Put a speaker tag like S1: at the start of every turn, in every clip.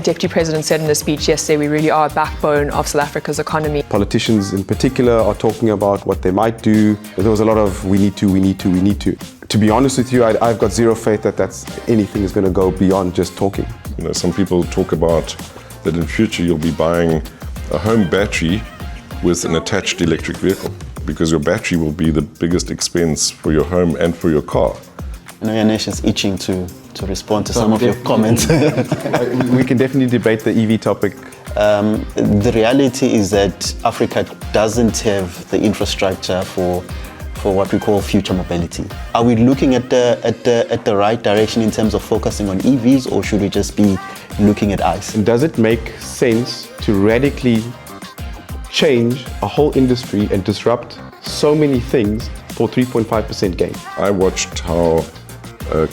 S1: Deputy President said in his speech yesterday, we really are a backbone of South Africa's economy.
S2: Politicians in particular are talking about what they might do. There was a lot of we need to. To be honest with you, I've got zero faith that anything is going to go beyond just talking.
S3: You know, some people talk about that in future you'll be buying a home battery with an attached electric vehicle, because your battery will be the biggest expense for your home and for your car.
S4: I know Yanesh is itching to respond to some of your comments.
S2: We can definitely debate the EV topic.
S4: The reality is that Africa doesn't have the infrastructure for what we call future mobility. Are we looking at the right direction in terms of focusing on EVs, or should we just be looking at ICE?
S2: Does it make sense to radically change a whole industry and disrupt so many things for 3.5% gain?
S3: I watched how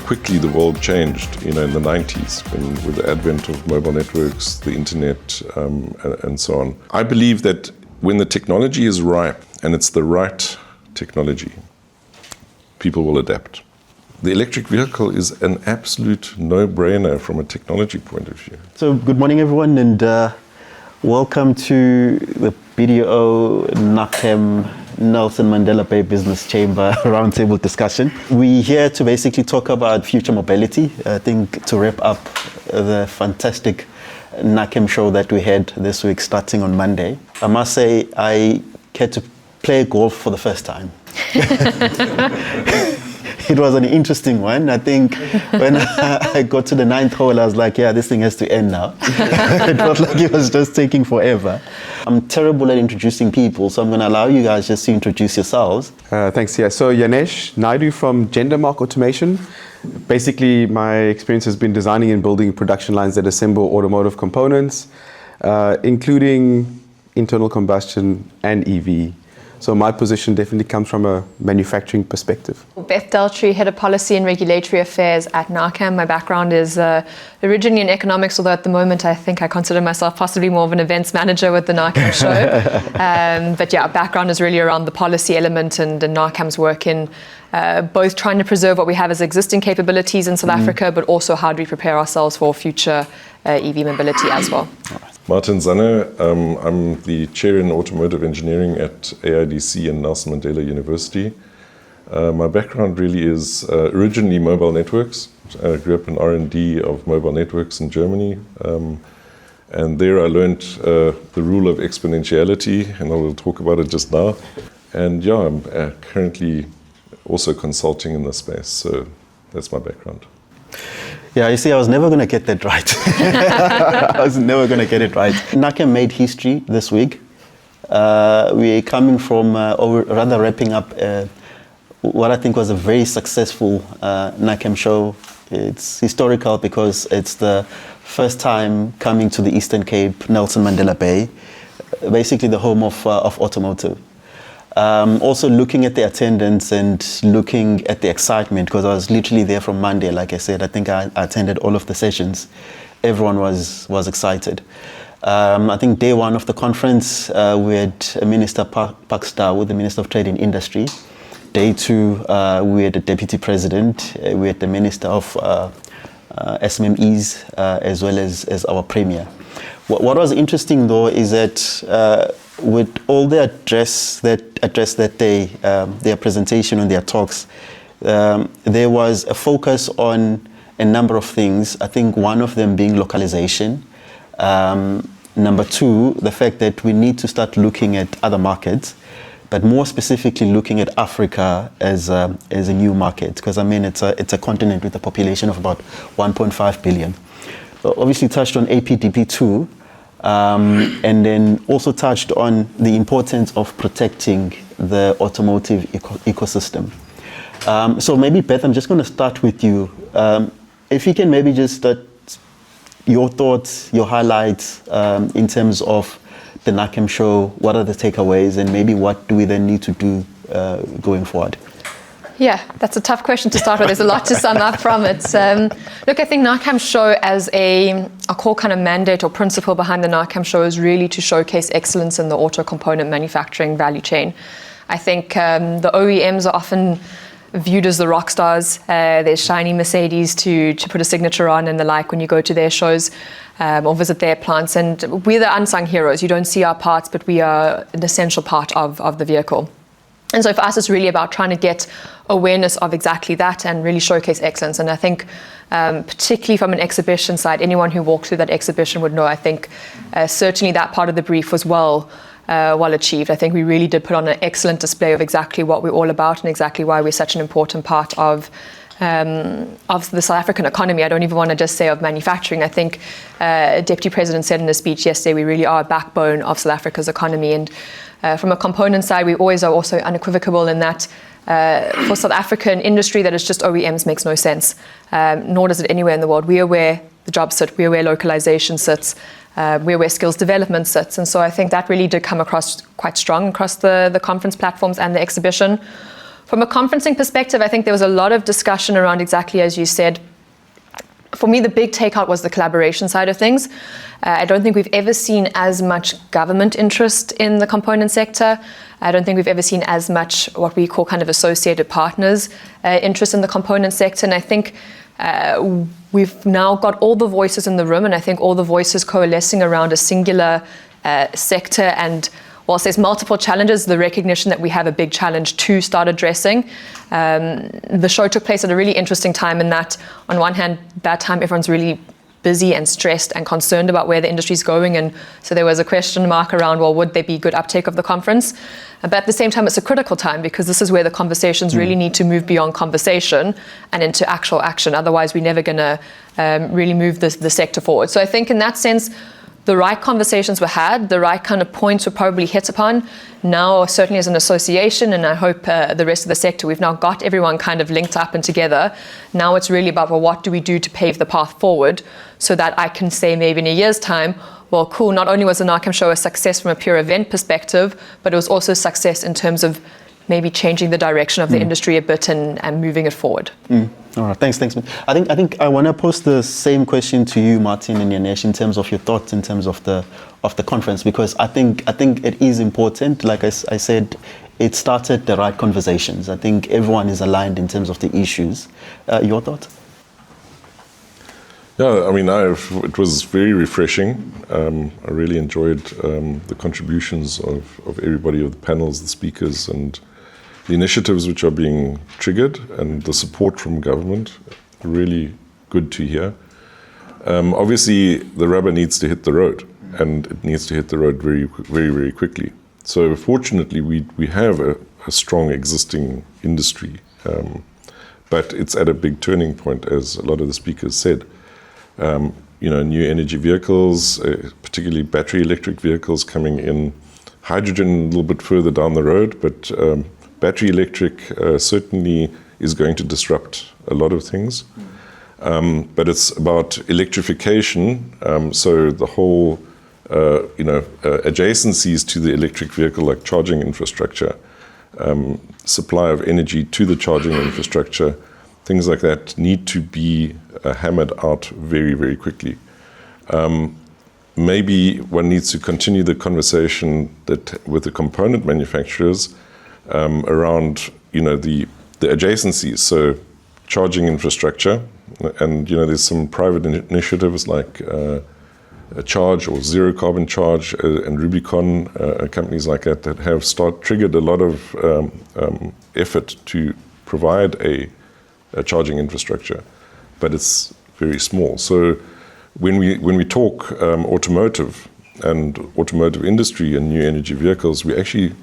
S3: quickly the world changed, in the 90s, with the advent of mobile networks, the internet, and so on. I believe that when the technology is ripe and it's the right technology, people will adapt. The electric vehicle is an absolute no-brainer from a technology point of view.
S4: So good morning, everyone, and welcome to the BDO NAACAM Nelson Mandela Bay Business Chamber roundtable discussion. We're here to basically talk about future mobility. I think to wrap up the fantastic NAACAM show that we had this week starting on Monday. I must say I had to play golf for the first time. It was an interesting one. I think when I got to the 9th hole, I was like, yeah, this thing has to end now. It felt like it was just taking forever. I'm terrible at introducing people, so I'm going to allow you guys just to introduce yourselves.
S2: Thanks, yeah. So Yanesh Naidu from Gendermark Automation. Basically, my experience has been designing and building production lines that assemble automotive components, including internal combustion and EV. So my position definitely comes from a manufacturing perspective.
S1: Beth Deltry, Head of Policy and Regulatory Affairs at NAACAM. My background is originally in economics, although at the moment I think I consider myself possibly more of an events manager with the NAACAM show. But yeah, background is really around the policy element and NAACAM's work in both trying to preserve what we have as existing capabilities in South Africa, but also how do we prepare ourselves for future EV mobility as well.
S3: Martin Zanne, I'm the Chair in Automotive Engineering at AIDC and Nelson Mandela University. My background really is originally mobile networks. I grew up in R&D of mobile networks in Germany. And there I learned the rule of exponentiality, and I will talk about it just now. And yeah, I'm currently also consulting in this space, so that's my background.
S4: Yeah, you see, I was never going to get that right. I was never going to get it right. NAACAM made history this week. We're coming from, or rather wrapping up, what I think was a very successful NAACAM show. It's historical because it's the first time coming to the Eastern Cape, Nelson Mandela Bay, basically the home of automotive. Also looking at the attendance and looking at the excitement, because I was literally there from Monday, like I said. I think I attended all of the sessions. Everyone was excited. I think day one of the conference, we had Minister Pakstawu, the Minister of Trade and Industry. Day two, we had the Deputy President, we had the Minister of SMMEs, as well as our Premier. What was interesting though is that with all the address that day, their presentation and their talks, there was a focus on a number of things. I think one of them being localization. Number two, the fact that we need to start looking at other markets, but more specifically looking at Africa as a new market, because I mean it's a continent with a population of about 1.5 billion. Obviously touched on APDP2. And then also touched on the importance of protecting the automotive ecosystem. So maybe Beth, I'm just going to start with you. If you can maybe just start your thoughts, your highlights in terms of the NAACAM show, what are the takeaways, and maybe what do we then need to do going forward?
S1: Yeah, that's a tough question to start with. There's a lot to sum up from it. Look, I think NAACAM show as a core kind of mandate or principle behind the NAACAM show is really to showcase excellence in the auto component manufacturing value chain. I think the OEMs are often viewed as the rock stars. There's shiny Mercedes to put a signature on and the like when you go to their shows or visit their plants. And we're the unsung heroes. You don't see our parts, but we are an essential part of the vehicle. And so for us, it's really about trying to get awareness of exactly that and really showcase excellence. And I think particularly from an exhibition side, anyone who walked through that exhibition would know, I think certainly that part of the brief was well achieved. I think we really did put on an excellent display of exactly what we're all about and exactly why we're such an important part of the South African economy. I don't even want to just say of manufacturing. I think Deputy President said in a speech yesterday, we really are a backbone of South Africa's economy. And from a component side, we always are also unequivocal in that for South African industry that is just OEMs makes no sense, nor does it anywhere in the world. We are where the jobs sit, we are where localization sits, we're where skills development sits. And so I think that really did come across quite strong across the conference platforms and the exhibition. From a conferencing perspective, I think there was a lot of discussion around exactly as you said. For me, the big takeout was the collaboration side of things. I don't think we've ever seen as much government interest in the component sector. I don't think we've ever seen as much what we call kind of associated partners interest in the component sector. And I think we've now got all the voices in the room, and I think all the voices coalescing around a singular sector. And whilst there's multiple challenges, the recognition that we have a big challenge to start addressing. The show took place at a really interesting time in that, on one hand, that time everyone's really busy and stressed and concerned about where the industry's going. And so there was a question mark around, well, would there be good uptake of the conference? But at the same time, it's a critical time because this is where the conversations really need to move beyond conversation and into actual action. Otherwise, we're never going to really move the sector forward. So I think in that sense, the right conversations were had, the right kind of points were probably hit upon. Now, certainly as an association, and I hope the rest of the sector, we've now got everyone kind of linked up and together. Now it's really about, well, what do we do to pave the path forward so that I can say maybe in a year's time, well, cool, not only was the NAACAM show a success from a pure event perspective, but it was also a success in terms of maybe changing the direction of the industry a bit and moving it forward.
S4: All right, thanks. I think I want to pose the same question to you, Martin and Yanesh, in terms of your thoughts in terms of the conference, because I think it is important. Like I said, it started the right conversations. I think everyone is aligned in terms of the issues. Your thoughts?
S3: Yeah, I mean, it was very refreshing. I really enjoyed the contributions of everybody, of the panels, the speakers, and the initiatives which are being triggered, and the support from government. Really good to hear. Obviously, the rubber needs to hit the road, and it needs to hit the road very, very, very quickly. So fortunately, we have a strong existing industry, but it's at a big turning point, as a lot of the speakers said. New energy vehicles, particularly battery electric vehicles coming in, hydrogen a little bit further down the road, but battery electric certainly is going to disrupt a lot of things. But it's about electrification, so the whole adjacencies to the electric vehicle, like charging infrastructure, supply of energy to the charging infrastructure, things like that need to be hammered out very, very quickly. Maybe one needs to continue the conversation with the component manufacturers around, the adjacencies. So charging infrastructure, and there's some private initiatives like Charge or Zero Carbon Charge and Rubicon, companies like that have triggered a lot of effort to provide a charging infrastructure, but it's very small. So when we talk automotive and automotive industry and new energy vehicles, we actually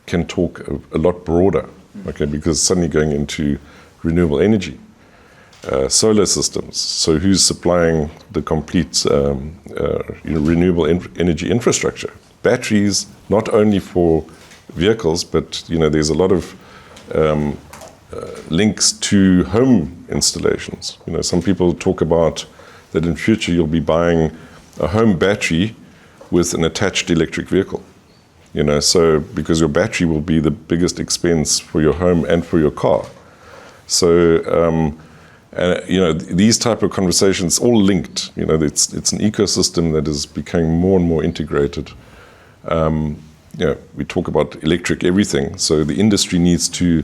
S3: can talk a lot broader, okay? Because suddenly going into renewable energy, solar systems. So who's supplying the complete renewable energy infrastructure? Batteries, not only for vehicles, but there's a lot of links to home installations. Some people talk about that in future you'll be buying a home battery with an attached electric vehicle. So because your battery will be the biggest expense for your home and for your car. So these type of conversations all linked. It's an ecosystem that is becoming more and more integrated. We talk about electric everything, so the industry needs to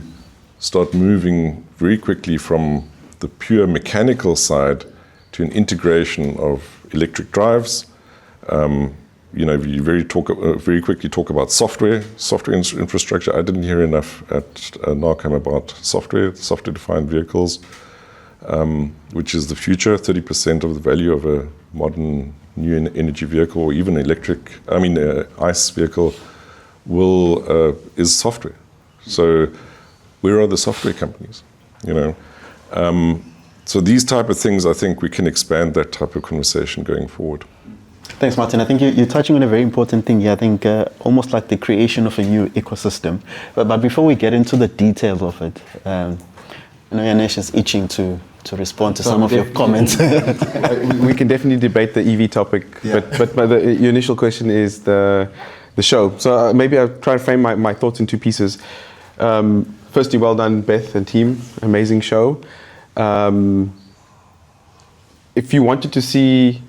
S3: start moving very quickly from the pure mechanical side to an integration of electric drives. You very quickly talk about software infrastructure. I didn't hear enough at NAACAM about software-defined vehicles, which is the future. 30% of the value of a modern new energy vehicle, or even ICE vehicle, is software. So where are the software companies? So these type of things, I think we can expand that type of conversation going forward.
S4: Thanks, Martin. I think you're touching on a very important thing here. I think almost like the creation of a new ecosystem. But before we get into the details of it, I know Yanesh is itching to respond to some of your comments.
S2: We can definitely debate the EV topic, yeah. but your initial question is the show. So maybe I'll try to frame my thoughts in two pieces. Firstly, well done, Beth and team. Amazing show. If you wanted to see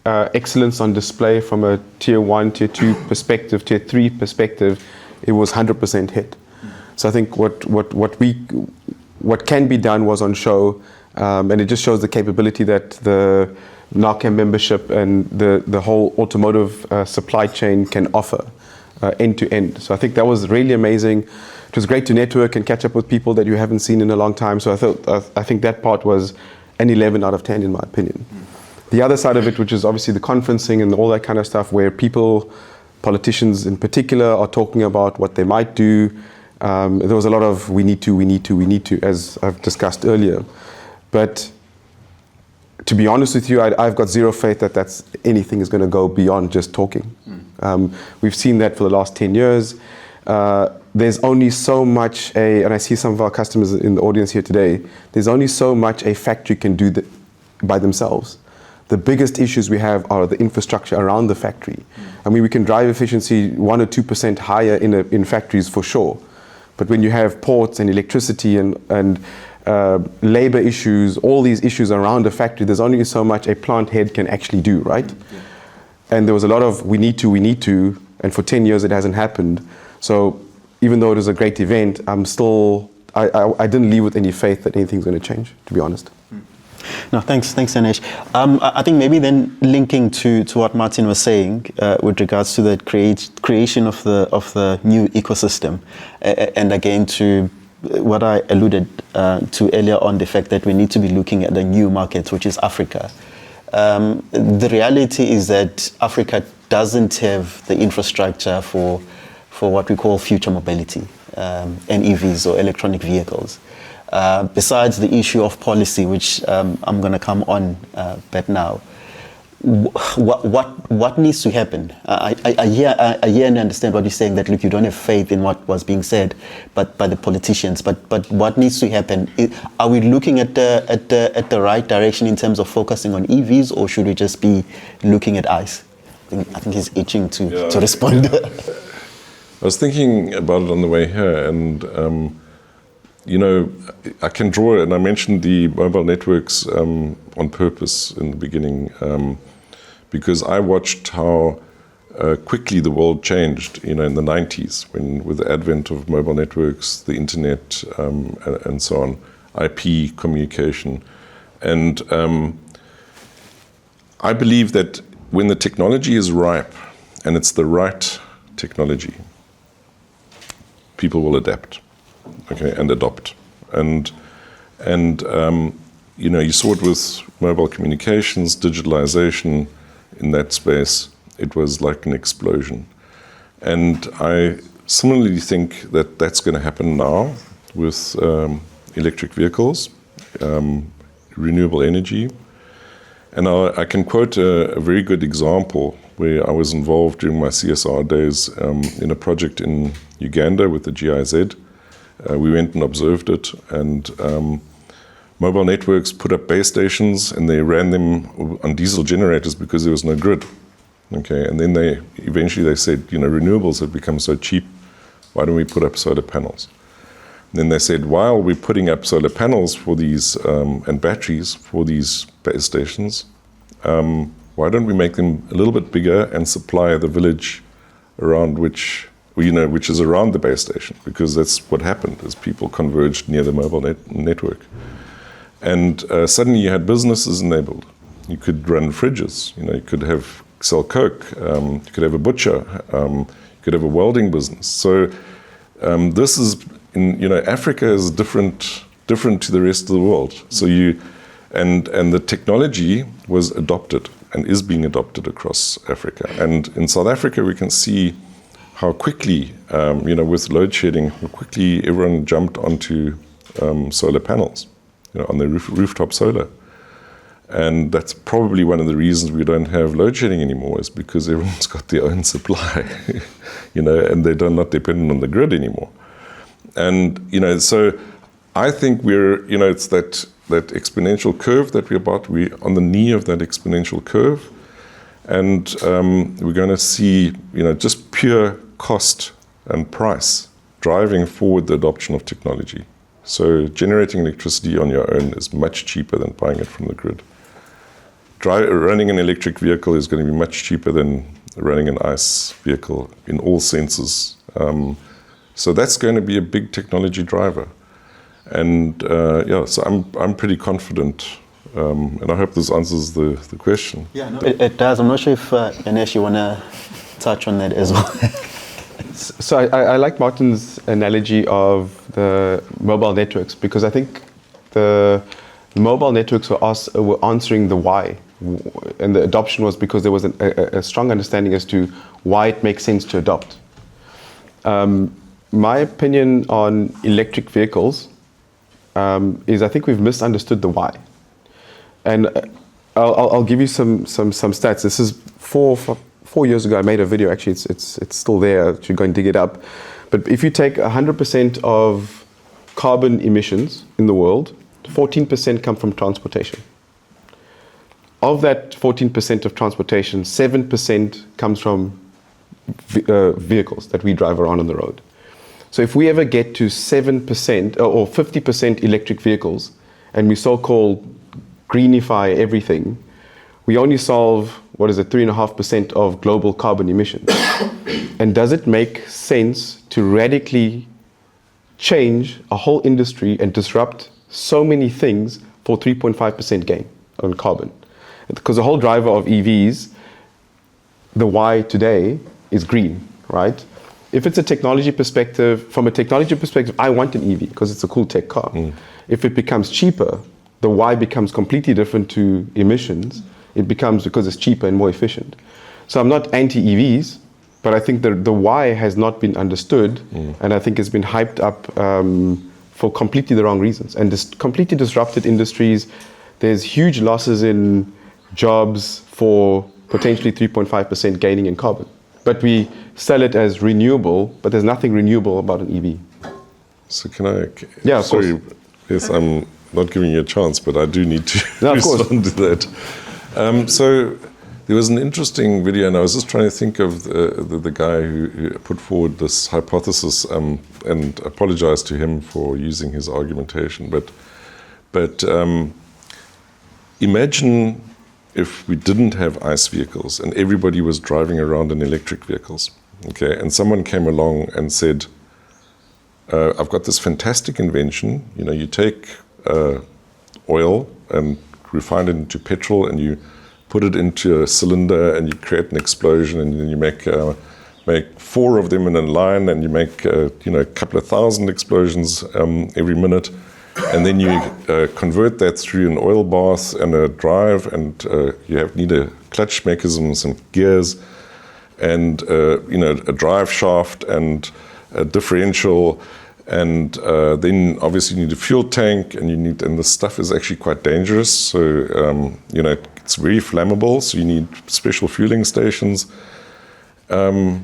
S2: excellence on display from a tier 1, tier 2 perspective, tier 3 perspective, it was 100% hit. So I think what can be done was on show, and it just shows the capability that the NAACAM membership and the whole automotive supply chain can offer end to end. So I think that was really amazing. It was great to network and catch up with people that you haven't seen in a long time. So I think that part was an 11 out of 10 in my opinion. The other side of it, which is obviously the conferencing and all that kind of stuff, where politicians in particular, are talking about what they might do. There was a lot of we need to, as I've discussed earlier. But to be honest with you, I've got zero faith that anything is going to go beyond just talking. We've seen that for the last 10 years. There's only so much and I see some of our customers in the audience here today, there's only so much a factory can do by themselves. The biggest issues we have are the infrastructure around the factory. I mean, we can drive efficiency 1 or 2% higher in factories for sure. But when you have ports and electricity and labor issues, all these issues around a factory, there's only so much a plant head can actually do, right? Yeah. And there was a lot of we need to, and for 10 years it hasn't happened. So even though it was a great event, I didn't leave with any faith that anything's going to change, to be honest.
S4: No, thanks, Yanesh. I think maybe then linking to what Martin was saying with regards to the creation of the new ecosystem, and again to what I alluded to earlier on, the fact that we need to be looking at the new market, which is Africa. The reality is that Africa doesn't have the infrastructure for what we call future mobility and EVs or electronic vehicles. Besides the issue of policy, which I'm going to come on back now, what needs to happen? I hear and understand what you're saying, that look, you don't have faith in what was being said by the politicians, but what needs to happen? Are we looking at the right direction in terms of focusing on EVs, or should we just be looking at ICE? I think he's itching to respond.
S3: I was thinking about it on the way here, and I can draw, and I mentioned the mobile networks on purpose in the beginning, because I watched how quickly the world changed, in the 90s, with the advent of mobile networks, the internet, and so on, IP communication. And I believe that when the technology is ripe, and it's the right technology, people will adapt. Okay, and adopt. And you saw it with mobile communications, digitalization in that space. It was like an explosion. And I similarly think that that's going to happen now with electric vehicles, renewable energy. And I can quote a very good example where I was involved during my CSR days in a project in Uganda with the GIZ. We went and observed it, and mobile networks put up base stations, and they ran them on diesel generators because there was no grid. Okay, and then they eventually said, renewables have become so cheap, why don't we put up solar panels? And then they said, while we're putting up solar panels for these and batteries for these base stations, why don't we make them a little bit bigger and supply the village around which which is around the base station, because that's what happened as people converged near the mobile network. And suddenly you had businesses enabled. You could run fridges, you could sell Coke, you could have a butcher, you could have a welding business. So this is, Africa is different to the rest of the world. So and the technology was adopted and is being adopted across Africa. And in South Africa, we can see how quickly, with load shedding, how quickly everyone jumped onto solar panels, on the rooftop solar. And that's probably one of the reasons we don't have load shedding anymore, is because everyone's got their own supply, and they're not dependent on the grid anymore. And, so I think it's that exponential curve that we're on the knee of that exponential curve. And we're going to see, just pure cost and price driving forward the adoption of technology. So generating electricity on your own is much cheaper than buying it from the grid. Running an electric vehicle is going to be much cheaper than running an ICE vehicle in all senses. So that's going to be a big technology driver. And so I'm pretty confident, and I hope this answers the question.
S4: Yeah, no, it does. I'm not sure if Yanesh, you want to touch on that as well.
S2: So I like Martin's analogy of the mobile networks, because I think the mobile networks were answering the why, and the adoption was because there was a strong understanding as to why it makes sense to adopt. My opinion on electric vehicles is I think we've misunderstood the why. And I'll give you some stats. This is 4 years ago. I made a video. Actually, it's still there. You should go and dig it up. But if you take 100% of carbon emissions in the world, 14% come from transportation. Of that 14% of transportation, 7% comes from vehicles that we drive around on the road. So if we ever get to 7% or 50% electric vehicles, and we so-called greenify everything, we only solve, 3.5% of global carbon emissions. And does it make sense to radically change a whole industry and disrupt so many things for 3.5% gain on carbon? Because the whole driver of EVs, the why today is green, right? If it's a technology perspective, from a technology perspective, I want an EV because it's a cool tech car. If it becomes cheaper, the why becomes completely different to emissions. It becomes because it's cheaper and more efficient. So I'm not anti-EVs, but I think the why has not been understood, and I think it's been hyped up for completely the wrong reasons. And this completely disrupted industries. There's huge losses in jobs for potentially 3.5% gaining in carbon. But we sell it as renewable, but there's nothing renewable about an EV.
S3: So can I?
S2: Yeah, of course.
S3: Yes, I'm not giving you a chance, but I do need to
S2: No,
S3: respond to that. So there was an interesting video, and I was just trying to think of the guy who put forward this hypothesis, and apologize to him for using his argumentation. But imagine if we didn't have ICE vehicles and everybody was driving around in electric vehicles, okay, and someone came along and said, I've got this fantastic invention, you take oil and refine it into petrol, and you put it into a cylinder and you create an explosion, and then you make 4 of them in a line, and you make a couple of thousand explosions every minute. And then you convert that through an oil bath and a drive, and you need a clutch mechanism, some gears, and a drive shaft and a differential, and then obviously you need a fuel tank, and this stuff is actually quite dangerous. So it's very flammable, so you need special fueling stations. Do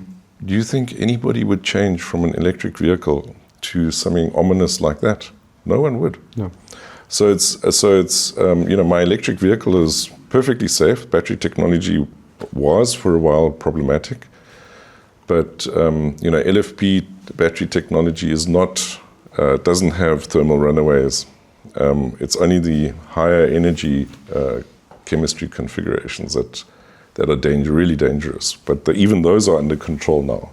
S3: you think anybody would change from an electric vehicle to something ominous like that? No one would.
S2: No.
S3: So it's my electric vehicle is perfectly safe. Battery technology was for a while problematic, but LFP battery technology is not doesn't have thermal runaways. It's only the higher energy chemistry configurations that are really dangerous. But even those are under control now.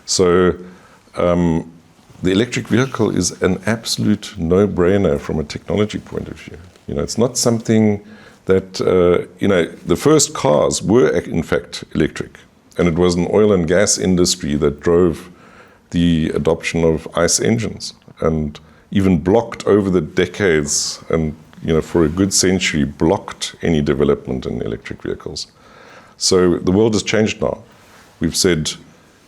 S3: So the electric vehicle is an absolute no-brainer from a technology point of view. You know, it's not something that, you know, the first cars were in fact electric, and it was an oil and gas industry that drove the adoption of ICE engines and even blocked over the decades and, you know, for a good century blocked any development in electric vehicles. So the world has changed now. We've said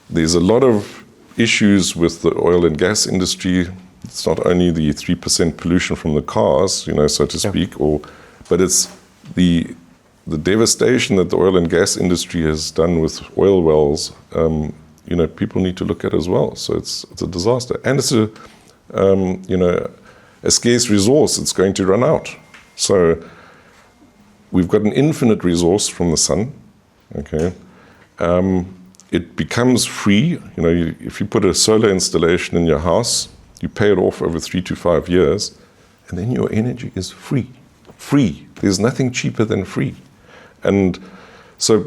S3: there's a lot of issues with the oil and gas industry. It's not only the 3% pollution from the cars, you know, so to speak, but it's the devastation that the oil and gas industry has done with oil wells. You know, people need to look at as well. So it's a disaster, and it's a you know, a scarce resource. It's going to run out. So we've got an infinite resource from the sun. Okay, it becomes free. You know, if you put a solar installation in your house, you pay it off over 3 to 5 years, and then your energy is free. Free. There's nothing cheaper than free. And so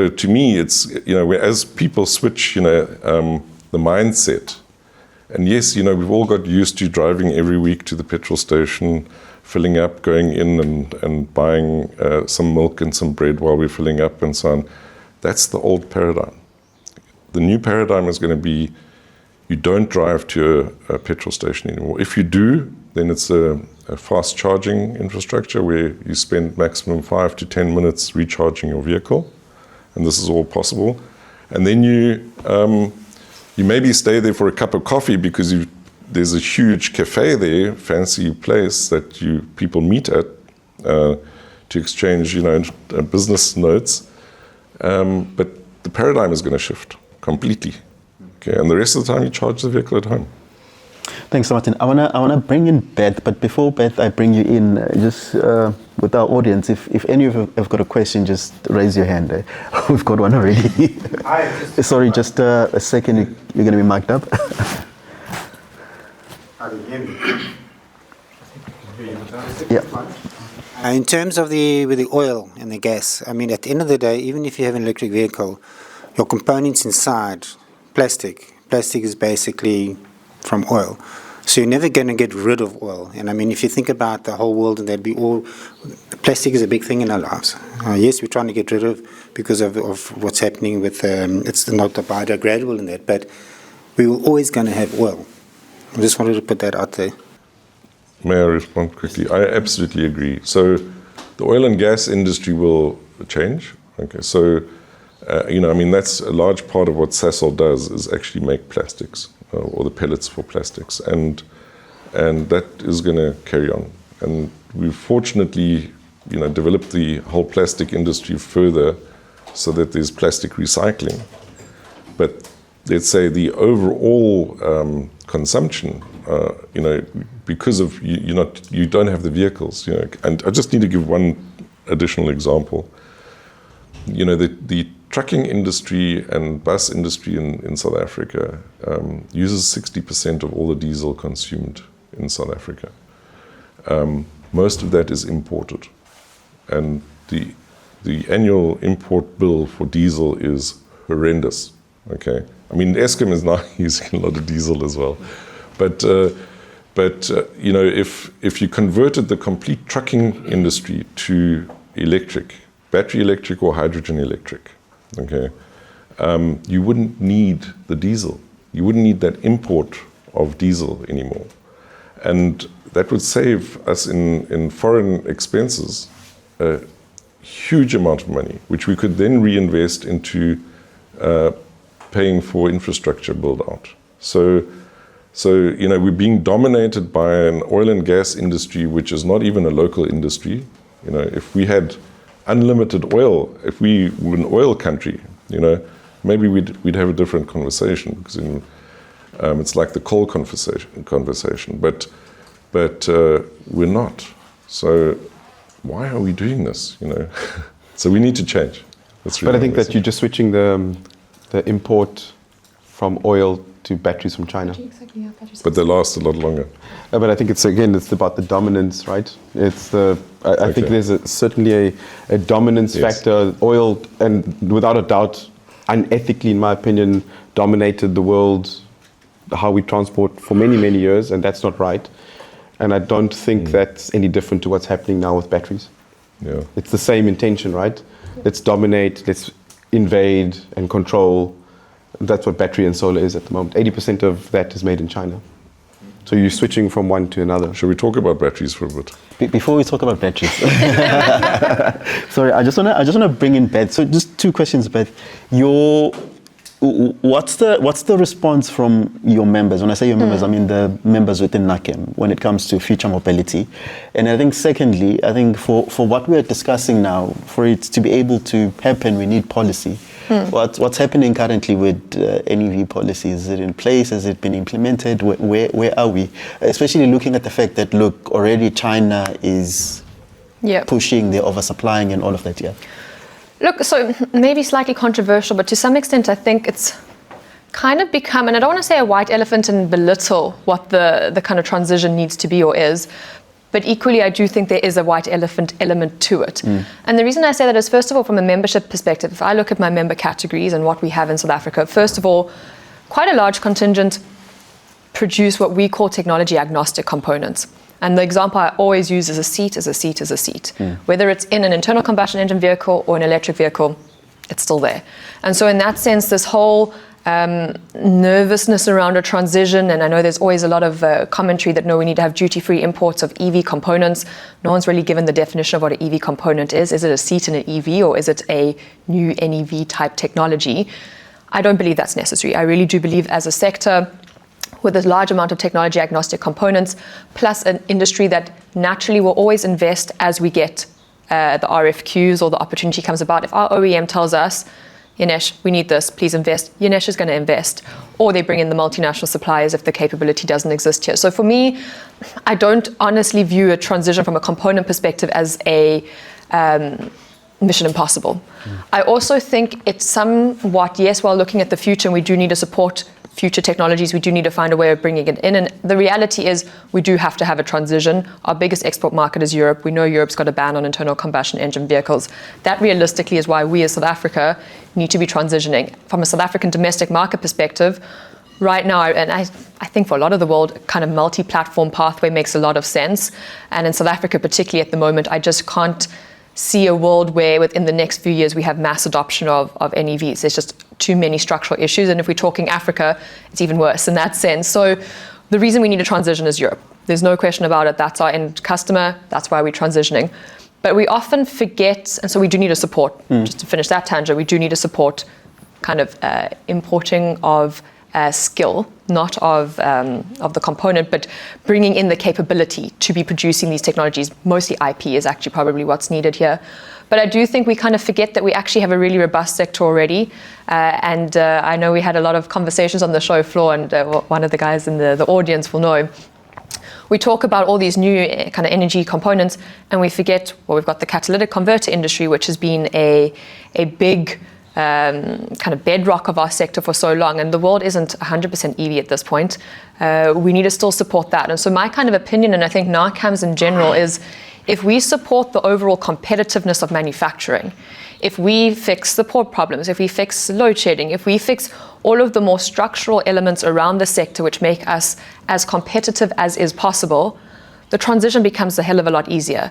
S3: to me, it's, you know, as people switch, you know, the mindset, and yes, you know, we've all got used to driving every week to the petrol station, filling up, going in and buying some milk and some bread while we're filling up and so on. That's the old paradigm. The new paradigm is going to be, you don't drive to a petrol station anymore. If you do, then it's a fast charging infrastructure where you spend maximum 5 to 10 minutes recharging your vehicle, and this is all possible. And then you maybe stay there for a cup of coffee because there's a huge cafe there, fancy place that people meet at to exchange, you know, business notes. But the paradigm is going to shift completely. Okay, and the rest of the time you charge the vehicle at home.
S4: Thanks, Martin. I wanna bring in Beth, but before Beth, I bring you in, just with our audience, if any of you have got a question, just raise your hand. We've got one already. Sorry, just a second, you're going to be mic'd up.
S5: Yeah. In terms of with the oil and the gas, I mean, at the end of the day, even if you have an electric vehicle, your components inside, plastic is basically from oil. So you're never going to get rid of oil. And I mean, if you think about the whole world, and plastic is a big thing in our lives. Yes, we're trying to get rid of because of what's happening with, it's not biodegradable in that, but we were always going to have oil. I just wanted to put that out there.
S3: May I respond quickly? I absolutely agree. So the oil and gas industry will change. Okay, so, you know, I mean, that's a large part of what Sasol does is actually make plastics. Or the pellets for plastics, and that is going to carry on. And we've fortunately, you know, developed the whole plastic industry further, so that there's plastic recycling. But let's say the overall consumption, you know, because of you don't have the vehicles, you know. And I just need to give one additional example. You know, the trucking industry and bus industry in South Africa uses 60% of all the diesel consumed in South Africa. Most of that is imported, and the annual import bill for diesel is horrendous. Okay, I mean, Eskom is now using a lot of diesel as well, but you know, if you converted the complete trucking industry to electric, battery electric or hydrogen electric, okay, you wouldn't need the diesel. You wouldn't need that import of diesel anymore. And that would save us in foreign expenses a huge amount of money, which we could then reinvest into paying for infrastructure build-out. So you know, we're being dominated by an oil and gas industry, which is not even a local industry. You know, if we had unlimited oil, if we were an oil country, you know, maybe we'd have a different conversation, because it's like the coal conversation. But we're not. So why are we doing this? You know, so we need to change. That's really
S2: but I think that you're just switching the import from oil to batteries from China.
S3: But they last a lot longer.
S2: But I think it's about the dominance, right? It's I think there's certainly a dominance factor. Oil, and without a doubt, unethically, in my opinion, dominated the world, how we transport for many, many years, and that's not right. And I don't think that's any different to what's happening now with batteries.
S3: Yeah.
S2: It's the same intention, right? Let's dominate, let's invade and control. That's what battery and solar is at the moment. 80% of that is made in China. So you're switching from one to another.
S3: Should we talk about batteries for a bit?
S4: Before we talk about batteries, sorry, I just wanna bring in Beth. So just two questions, Beth. What's the response from your members? When I say your members, I mean the members within NAACAM when it comes to future mobility. And I think secondly, I think for what we are discussing now, for it to be able to happen, we need policy. What's happening currently with NEV policy? Is it in place? Has it been implemented? Where are we? Especially looking at the fact that, look, already China is pushing, they're oversupplying and all of that,
S1: Look, so maybe slightly controversial, but to some extent I think it's kind of become, and I don't want to say a white elephant and belittle what the kind of transition needs to be or is, but equally I do think there is a white elephant element to it. And the reason I say that is, first of all, from a membership perspective, if I look at my member categories and what we have in South Africa, first of all, quite a large contingent produce what we call technology agnostic components. And the example I always use is a seat is a seat is a seat. Whether it's in an internal combustion engine vehicle or an electric vehicle, it's still there. And so in that sense, this whole nervousness around a transition, and I know there's always a lot of commentary that no, we need to have duty-free imports of EV components. No one's really given the definition of what an EV component is. Is it a seat in an EV or is it a new NEV type technology? I don't believe that's necessary. I really do believe as a sector, with a large amount of technology agnostic components, plus an industry that naturally will always invest as we get the RFQs or the opportunity comes about. If our OEM tells us, Yanesh, we need this, please invest, Yanesh is going to invest. Or they bring in the multinational suppliers if the capability doesn't exist here. So for me, I don't honestly view a transition from a component perspective as a mission impossible. I also think it's somewhat, yes, while looking at the future, and we do need to support future technologies, we do need to find a way of bringing it in. And the reality is we do have to have a transition. Our biggest export market is Europe. We know Europe's got a ban on internal combustion engine vehicles. That realistically is why we as South Africa need to be transitioning. From a South African domestic market perspective, right now, and I think for a lot of the world, kind of multi-platform pathway makes a lot of sense. And in South Africa, particularly at the moment, I just can't see a world where within the next few years we have mass adoption of NEVs. There's just too many structural issues. And if we're talking Africa, it's even worse in that sense. So the reason we need a transition is Europe. There's no question about it. That's our end customer. That's why we're transitioning. But we often forget, and so we do need to support, just to finish that tangent, we do need to support kind of importing of skill, not of the component, but bringing in the capability to be producing these technologies. Mostly IP is actually probably what's needed here. But I do think we kind of forget that we actually have a really robust sector already. And I know we had a lot of conversations on the show floor, and one of the guys in the audience will know. We talk about all these new kind of energy components, and we forget, well, we've got the catalytic converter industry, which has been a big kind of bedrock of our sector for so long, and the world isn't 100% EV at this point. We need to still support that. And so my kind of opinion, and I think NAACAM's in general, is if we support the overall competitiveness of manufacturing, if we fix the port problems, if we fix load shedding, if we fix all of the more structural elements around the sector which make us as competitive as is possible, the transition becomes a hell of a lot easier.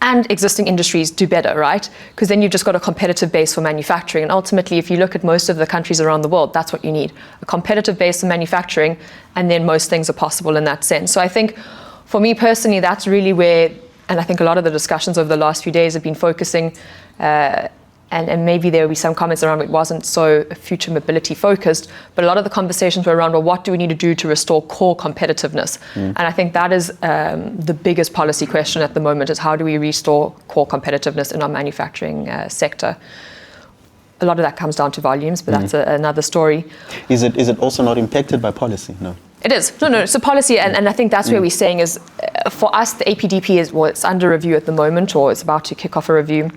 S1: And existing industries do better, right? Because then you've just got a competitive base for manufacturing. And ultimately, if you look at most of the countries around the world, that's what you need. A competitive base for manufacturing, and then most things are possible in that sense. So I think, for me personally, that's really where, and I think a lot of the discussions over the last few days have been focusing, and maybe there will be some comments around it wasn't so future mobility focused, but a lot of the conversations were around, well, what do we need to do to restore core competitiveness? And I think that is the biggest policy question at the moment, is how do we restore core competitiveness in our manufacturing sector? A lot of that comes down to volumes, but that's another story.
S4: Is it also not impacted by policy? No.
S1: It is. No, it's a policy, and I think that's where we're saying is, for us, the APDP is, well, it's under review at the moment, or it's about to kick off a review.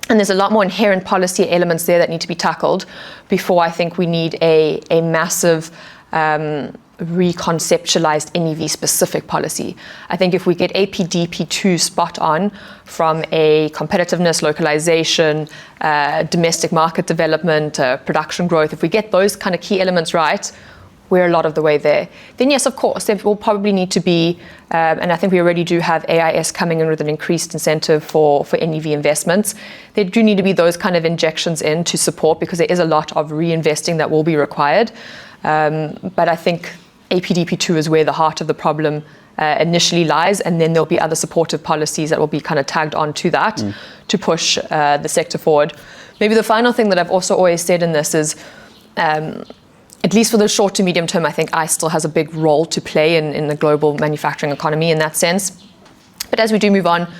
S1: And there's a lot more inherent policy elements there that need to be tackled before I think we need a massive reconceptualized NEV specific policy. I think if we get APDP2 spot on from a competitiveness, localization, domestic market development, production growth, if we get those kind of key elements right, we're a lot of the way there. Then yes, of course, there will probably need to be, and I think we already do have AIS coming in with an increased incentive for NEV investments. There do need to be those kind of injections in to support, because there is a lot of reinvesting that will be required. But I think APDP2 is where the heart of the problem initially lies, and then there'll be other supportive policies that will be kind of tagged on to that to push the sector forward. Maybe the final thing that I've also always said in this is, at least for the short to medium term, I think ICE still has a big role to play in the global manufacturing economy in that sense. But as we do move on,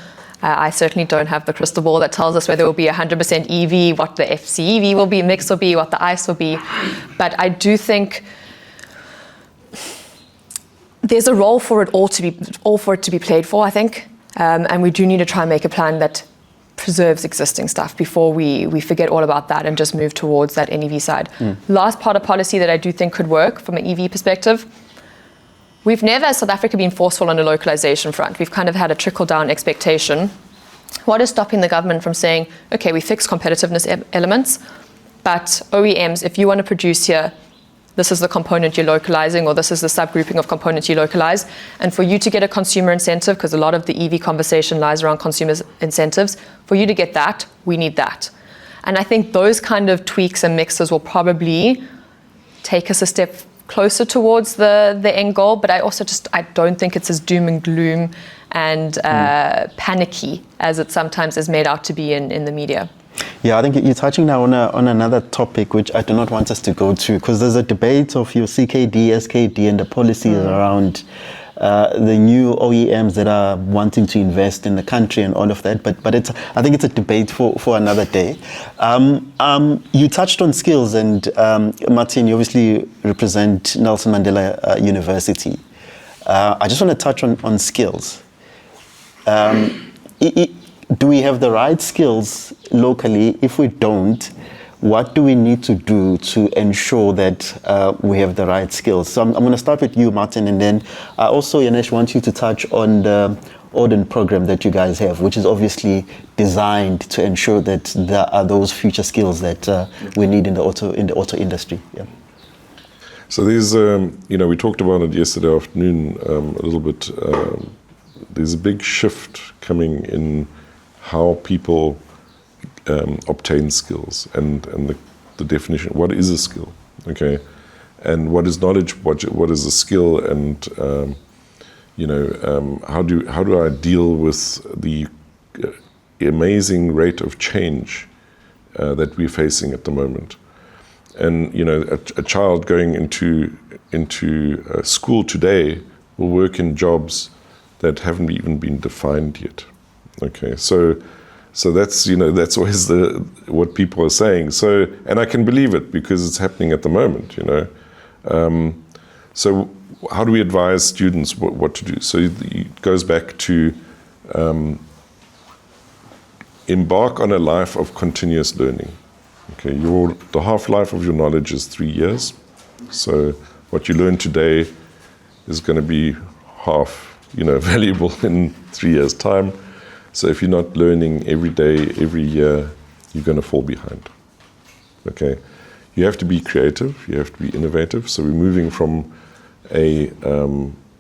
S1: I certainly don't have the crystal ball that tells us whether it will be 100% EV, what the FCEV will be, mix will be, what the ICE will be. But I do think there's a role for it all for it to be played for, I think. And we do need to try and make a plan that preserves existing stuff before we forget all about that and just move towards that NEV side. Last part of policy that I do think could work from an EV perspective, we've never as South Africa been forceful on the localization front. We've kind of had a trickle-down expectation. What is stopping the government from saying, okay, we fix competitiveness elements, but OEMs, if you want to produce here, this is the component you're localizing, or this is the subgrouping of components you localize. And for you to get a consumer incentive, because a lot of the EV conversation lies around consumer incentives, for you to get that, we need that. And I think those kind of tweaks and mixes will probably take us a step closer towards the end goal. But I also I don't think it's as doom and gloom and panicky as it sometimes is made out to be in the media.
S4: Yeah, I think you're touching now on another topic which I do not want us to go to, because there's a debate of your CKD, SKD, and the policies around the new OEMs that are wanting to invest in the country and all of that. But I think it's a debate for another day. You touched on skills, and Martin, you obviously represent Nelson Mandela University. I just want to touch on skills. Do we have the right skills locally? If we don't, what do we need to do to ensure that we have the right skills? So I'm going to start with you, Martin, and then I also, Yanesh, want you to touch on the ODIN program that you guys have, which is obviously designed to ensure that there are those future skills that we need in the auto industry. Yeah.
S3: So there's, we talked about it yesterday afternoon a little bit. There's a big shift coming in how people obtain skills and the definition. What is a skill? Okay, and what is knowledge? What is a skill? And how do I deal with the amazing rate of change that we're facing at the moment? And a child going into school today will work in jobs that haven't even been defined yet. Okay, so that's that's always what people are saying. So, and I can believe it because it's happening at the moment. So how do we advise students what to do? So it goes back to embark on a life of continuous learning. Okay, the half-life of your knowledge is 3 years. So what you learn today is going to be half, valuable in 3 years' time. So if you're not learning every day, every year, you're going to fall behind. Okay, you have to be creative. You have to be innovative. So we're moving from a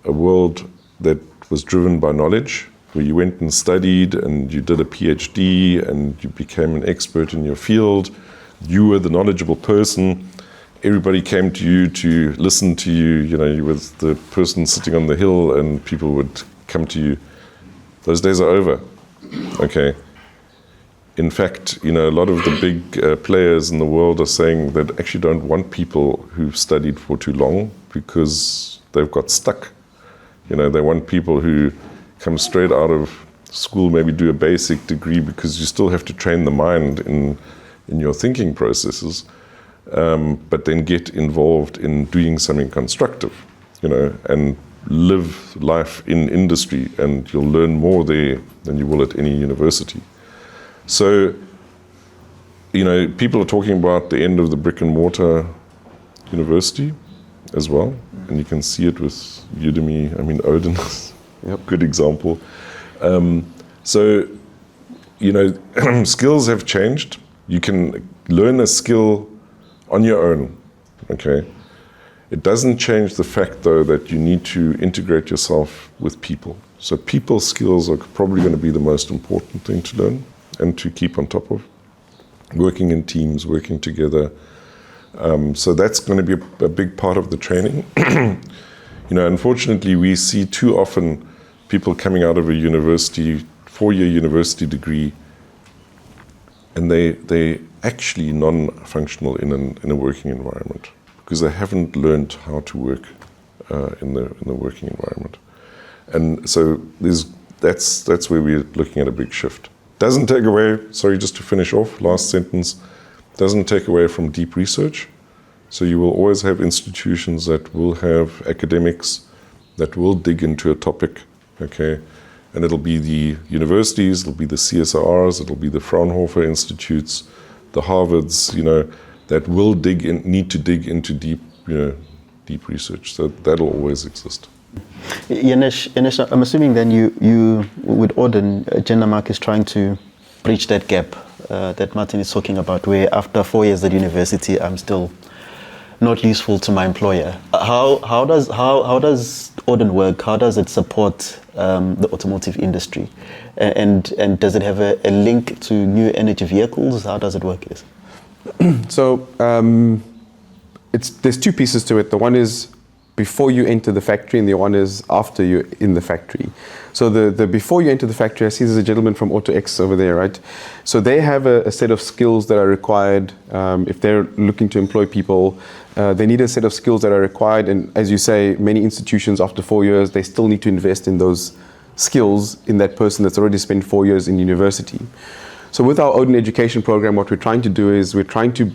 S3: world that was driven by knowledge, where you went and studied and you did a PhD and you became an expert in your field. You were the knowledgeable person. Everybody came to you to listen to you. You were the person sitting on the hill and people would come to you. Those days are over. Okay. In fact, a lot of the big players in the world are saying that actually don't want people who've studied for too long because they've got stuck. They want people who come straight out of school, maybe do a basic degree, because you still have to train the mind in your thinking processes, but then get involved in doing something constructive, and live life in industry, and you'll learn more there than you will at any university. So, people are talking about the end of the brick and mortar university. as well, and you can see it with Udemy. I mean, ODIN is a good example. So, you know, skills have changed. You can learn a skill on your own, okay? It doesn't change the fact, though, that you need to integrate yourself with people. So people skills are probably going to be the most important thing to learn and to keep on top of. Working in teams, working together. So that's going to be a big part of the training. You know, unfortunately, we see too often people coming out of a university, 4-year university degree, and they actually non-functional in a working environment because they haven't learned how to work in the working environment. And so that's where we're looking at a big shift. Doesn't take away, sorry, just to finish off, last sentence, doesn't take away from deep research. So you will always have institutions that will have academics that will dig into a topic, okay? And it'll be the universities, it'll be the CSRs, it'll be the Fraunhofer Institutes, the Harvards, you know, that will need to dig into deep research. So that'll always exist.
S4: Yanesh, I'm assuming then you with ODIN, GenderMark is trying to bridge that gap that Martin is talking about, where after 4 years at university, I'm still not useful to my employer. How does ODIN work? How does it support the automotive industry? And does it have a link to new energy vehicles? How does it work? Yes.
S2: So there's two pieces to it. The one is before you enter the factory, and the one is after you're in the factory. So the before you enter the factory, I see there's a gentleman from AutoX over there, right? So they have a set of skills that are required if they're looking to employ people. They need a set of skills that are required, and as you say, many institutions after 4 years, they still need to invest in those skills in that person that's already spent 4 years in university. So with our ODIN Education program, what we're trying to do is we're trying to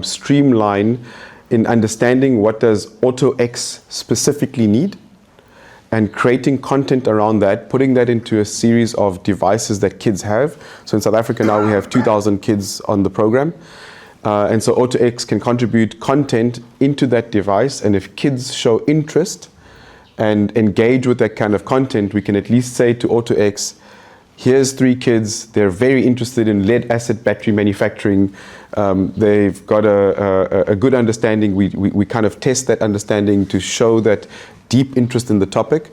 S2: streamline in understanding what does AutoX specifically need, and creating content around that, putting that into a series of devices that kids have. So in South Africa now we have 2,000 kids on the program. And so AutoX can contribute content into that device, and if kids show interest and engage with that kind of content, we can at least say to AutoX, here's 3 kids, they're very interested in lead-acid battery manufacturing. They've got a good understanding. We kind of test that understanding to show that deep interest in the topic.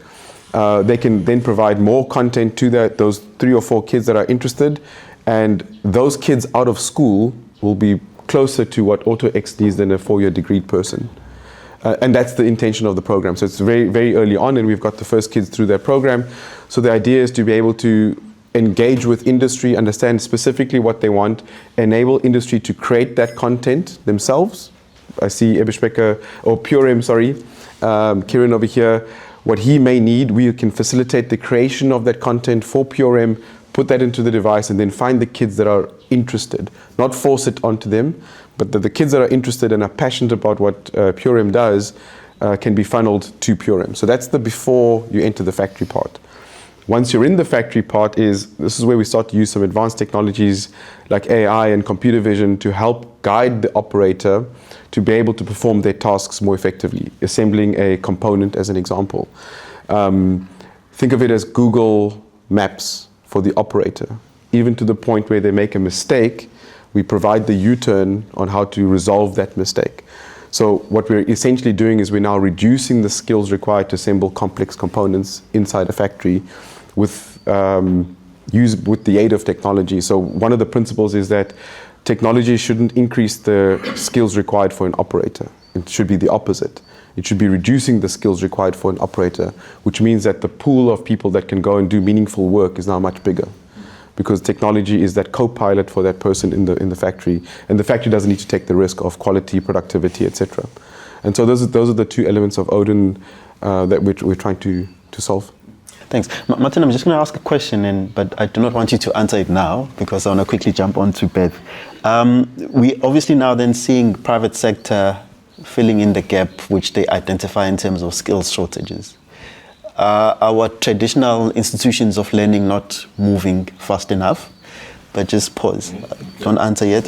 S2: They can then provide more content to those 3 or 4 kids that are interested, and those kids out of school will be closer to what AutoX needs than a 4-year degreed person. And that's the intention of the program. So it's very, very early on, and we've got the first kids through that program. So the idea is to be able to engage with industry, understand specifically what they want, enable industry to create that content themselves. I see Ebespeker, or Purem, Kieran over here, what he may need, we can facilitate the creation of that content for Purem, put that into the device, and then find the kids that are interested, not force it onto them, but the kids that are interested and are passionate about what Purem does can be funneled to Purem. So that's the before you enter the factory part. Once you're in the factory part, this is where we start to use some advanced technologies like AI and computer vision to help guide the operator to be able to perform their tasks more effectively, assembling a component as an example. Think of it as Google Maps for the operator. Even to the point where they make a mistake, we provide the U-turn on how to resolve that mistake. So what we're essentially doing is we're now reducing the skills required to assemble complex components inside a factory with the aid of technology. So one of the principles is that technology shouldn't increase the skills required for an operator. It should be the opposite. It should be reducing the skills required for an operator, which means that the pool of people that can go and do meaningful work is now much bigger, because technology is that co-pilot for that person in the factory, and the factory doesn't need to take the risk of quality, productivity, etc. And so those are the 2 elements of ODIN that we're trying to solve.
S4: Thanks. Martin, I'm just going to ask a question, but I do not want you to answer it now because I want to quickly jump on to Beth. We obviously now then seeing private sector filling in the gap which they identify in terms of skills shortages. Our traditional institutions of learning not moving fast enough? but just pause. Don't answer yet.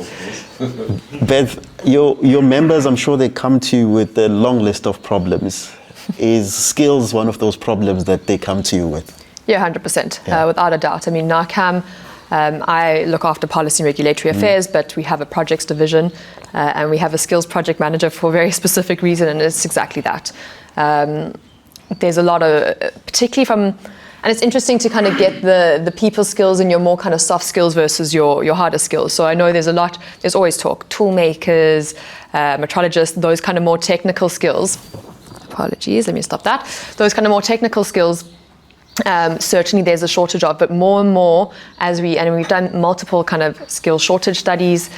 S4: Beth, your members, I'm sure they come to you with a long list of problems. Is skills one of those problems that they come to you with?
S1: Yeah, 100%, without a doubt. I mean, NAACAM, I look after policy and regulatory affairs, but we have a projects division and we have a skills project manager for a very specific reason, and it's exactly that. There's a lot of, particularly from, and it's interesting to kind of get the people skills and your more kind of soft skills versus your harder skills. So I know there's always talk, tool makers, metrologists, those kind of more technical skills. Apologies, let me stop that. Those kind of more technical skills, certainly there's a shortage of, but more and more we've done multiple kind of skills shortage studies,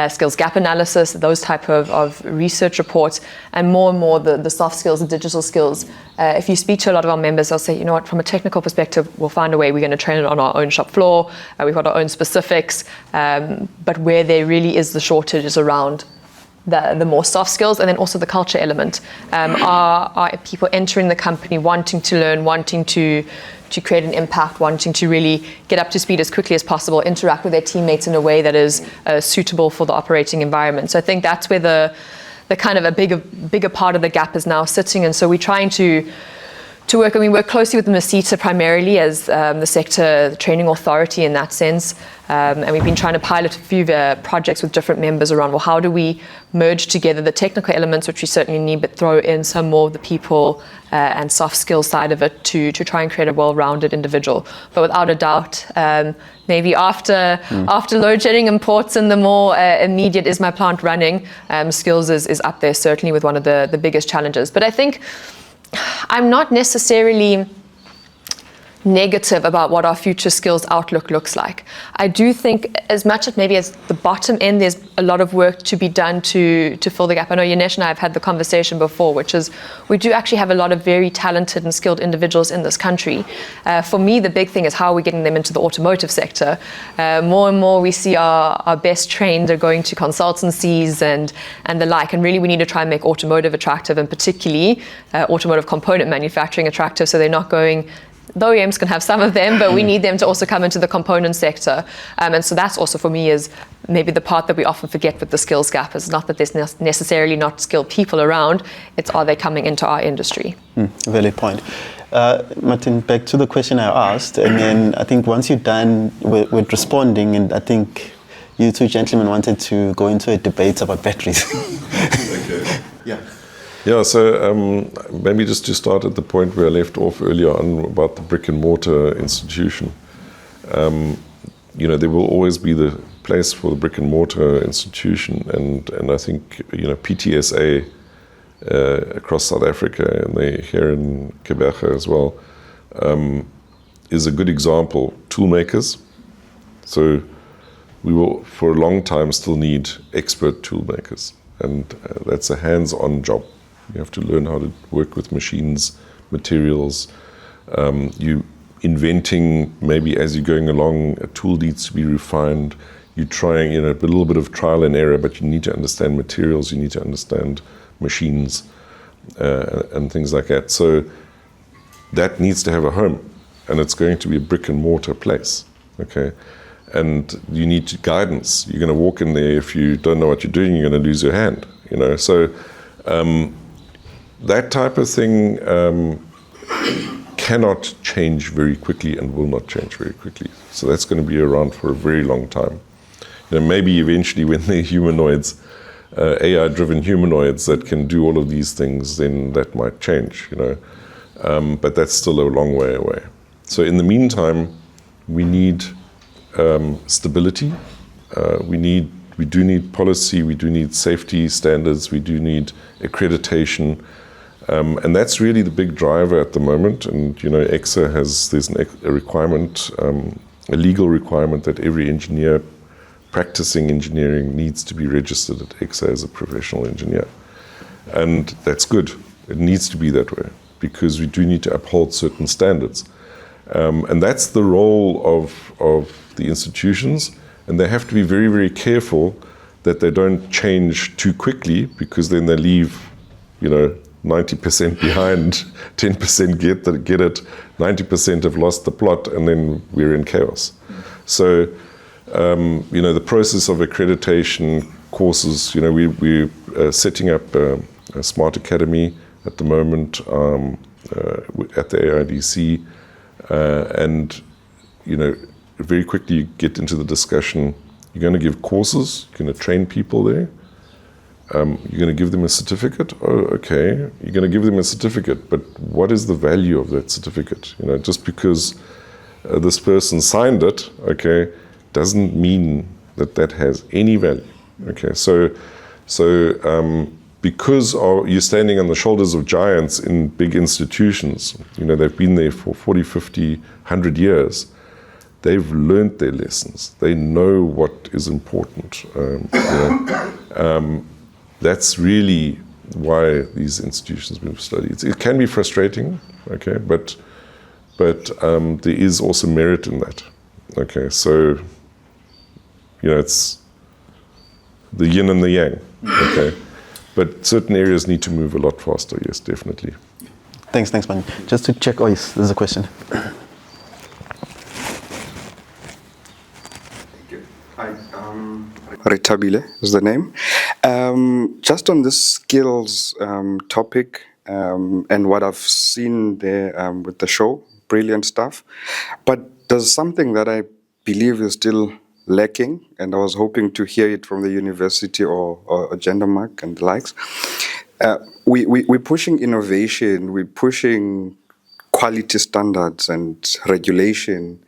S1: skills gap analysis, those type of research reports, and more the soft skills, the digital skills. If you speak to a lot of our members, they'll say, you know what, from a technical perspective, we'll find a way, we're going to train it on our own shop floor, we've got our own specifics, but where there really is the shortage is around the more soft skills, and then also the culture element. Are people entering the company wanting to learn, wanting to create an impact, wanting to really get up to speed as quickly as possible, interact with their teammates in a way that is suitable for the operating environment. So I think that's where the kind of a bigger part of the gap is now sitting. And so we're trying to work, and we work closely with NAACAM primarily as the sector training authority in that sense. And we've been trying to pilot a few projects with different members around, well, how do we merge together the technical elements, which we certainly need, but throw in some more of the people and soft skill side of it to try and create a well-rounded individual. But without a doubt, maybe after load shedding imports and the more immediate is my plant running, skills is up there certainly with one of the biggest challenges. But I think I'm not necessarily negative about what our future skills outlook looks like. I do think as much as maybe as the bottom end, there's a lot of work to be done to fill the gap. I know Yanesh and I have had the conversation before, which is we do actually have a lot of very talented and skilled individuals in this country. For me, the big thing is how are we getting them into the automotive sector. More and more we see our best trained are going to consultancies and the like, and really we need to try and make automotive attractive, and particularly automotive component manufacturing attractive, so they're not going. The OEMs can have some of them, but we need them to also come into the component sector. And so that's also for me is maybe the part that we often forget with the skills gap is not that there's necessarily not skilled people around, it's are they coming into our industry?
S4: Valid point. Martin, back to the question I asked, and then I think once you're done with responding, and I think you two gentlemen wanted to go into a debate about batteries.
S3: Okay.
S2: Yeah.
S3: Yeah, so maybe just to start at the point where I left off earlier on about the brick and mortar institution. There will always be the place for the brick and mortar institution, and I think PTSA across South Africa and they here in Quebec as well is a good example. Tool makers, so we will for a long time still need expert tool makers, and that's a hands-on job. You have to learn how to work with machines, materials. You inventing, maybe as you're going along, a tool needs to be refined. You're trying, a little bit of trial and error, but you need to understand materials, you need to understand machines and things like that. So that needs to have a home, and it's going to be a brick and mortar place, okay? And you need guidance. You're going to walk in there, if you don't know what you're doing, you're going to lose your hand, So that type of thing cannot change very quickly and will not change very quickly. So that's going to be around for a very long time. Maybe eventually when the humanoids, AI-driven humanoids that can do all of these things, then that might change, But that's still a long way away. So in the meantime, we need stability. We do need policy. We do need safety standards. We do need accreditation. And that's really the big driver at the moment. And EXA there's a requirement, a legal requirement that every engineer practicing engineering needs to be registered at EXA as a professional engineer. And that's good. It needs to be that way because we do need to uphold certain standards. And that's the role of the institutions. And they have to be very, very careful that they don't change too quickly, because then they leave, 90% behind, 10% get it, 90% have lost the plot, and then we're in chaos. So the process of accreditation courses. We're setting up a Smart Academy at the moment at the AIDC, and very quickly you get into the discussion. You're going to give courses, you're going to train people there, you're going to give them a certificate. Oh, okay, you're going to give them a certificate, but what is the value of that certificate? Just because this person signed it, okay, doesn't mean that has any value. Okay, so because you're standing on the shoulders of giants in big institutions, they've been there for 40, 50, 100 years. They've learned their lessons. They know what is important. That's really why these institutions move slowly. It can be frustrating, okay, but there is also merit in that. Okay, so it's the yin and the yang. Okay, but certain areas need to move a lot faster. Yes, definitely.
S4: Thanks, man. Just to check. Oh, yes, there's a question.
S6: Hi, Ritabile is the name. Just on this skills topic and what I've seen there with the show, brilliant stuff. But there's something that I believe is still lacking, and I was hoping to hear it from the university or Gender Mark and the likes. We're pushing innovation, we're pushing quality standards and regulation,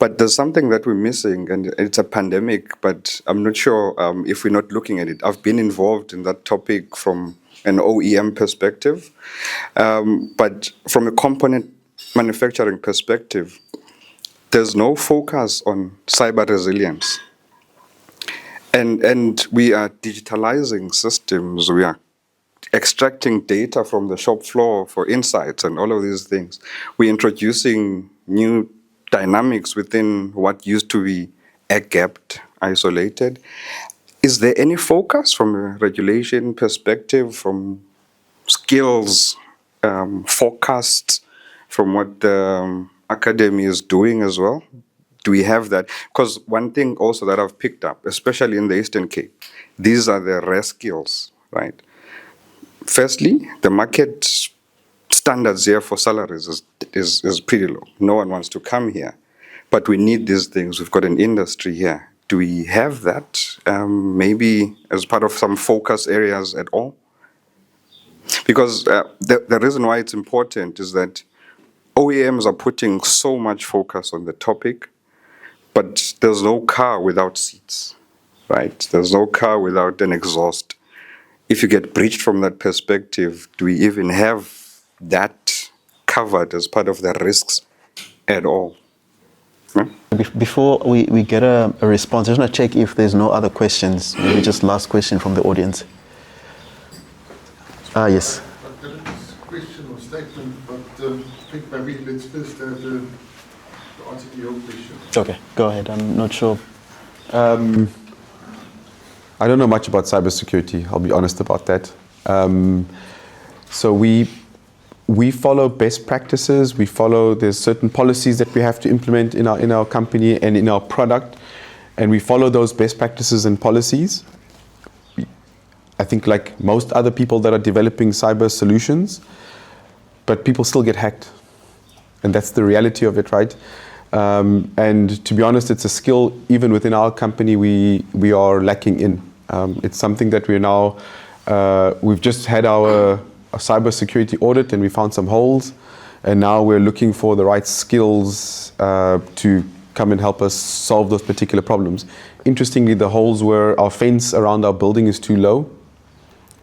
S6: but there's something that we're missing, and it's a pandemic, but I'm not sure if we're not looking at it. I've been involved in that topic from an OEM perspective, but from a component manufacturing perspective, there's no focus on cyber resilience. And we are digitalizing systems, we are extracting data from the shop floor for insights and all of these things. We're introducing new dynamics within what used to be air-gapped, isolated. Is there any focus from a regulation perspective, from skills, forecasts, from what the academy is doing as well? Do we have that? Because one thing also that I've picked up, especially in the Eastern Cape, these are the rare skills, right? Firstly, the market standards here for salaries is pretty low. No one wants to come here, but we need these things. We've got an industry here. Do we have that maybe as part of some focus areas at all? Because the reason why it's important is that OEMs are putting so much focus on the topic, but there's no car without seats, right? There's no car without an exhaust. If you get breached from that perspective, do we even have that covered as part of the risks at all? Yeah?
S4: Before we get a response, I just want to check if there's no other questions. Maybe just last question from the audience. Yes.
S7: I've got a question or statement, but I think maybe let's first have the answer to your question.
S4: Okay, go ahead. I'm not sure.
S2: I don't know much about cybersecurity. I'll be honest about that. So we follow best practices. There's certain policies that we have to implement in our company and in our product, and we follow those best practices and policies. I think like most other people that are developing cyber solutions, but people still get hacked, and that's the reality of it, right? And to be honest, it's a skill even within our company we are lacking in. It's something that we're now, we've just had our cybersecurity audit and we found some holes, and now we're looking for the right skills to come and help us solve those particular problems. Interestingly, the holes were our fence around our building is too low.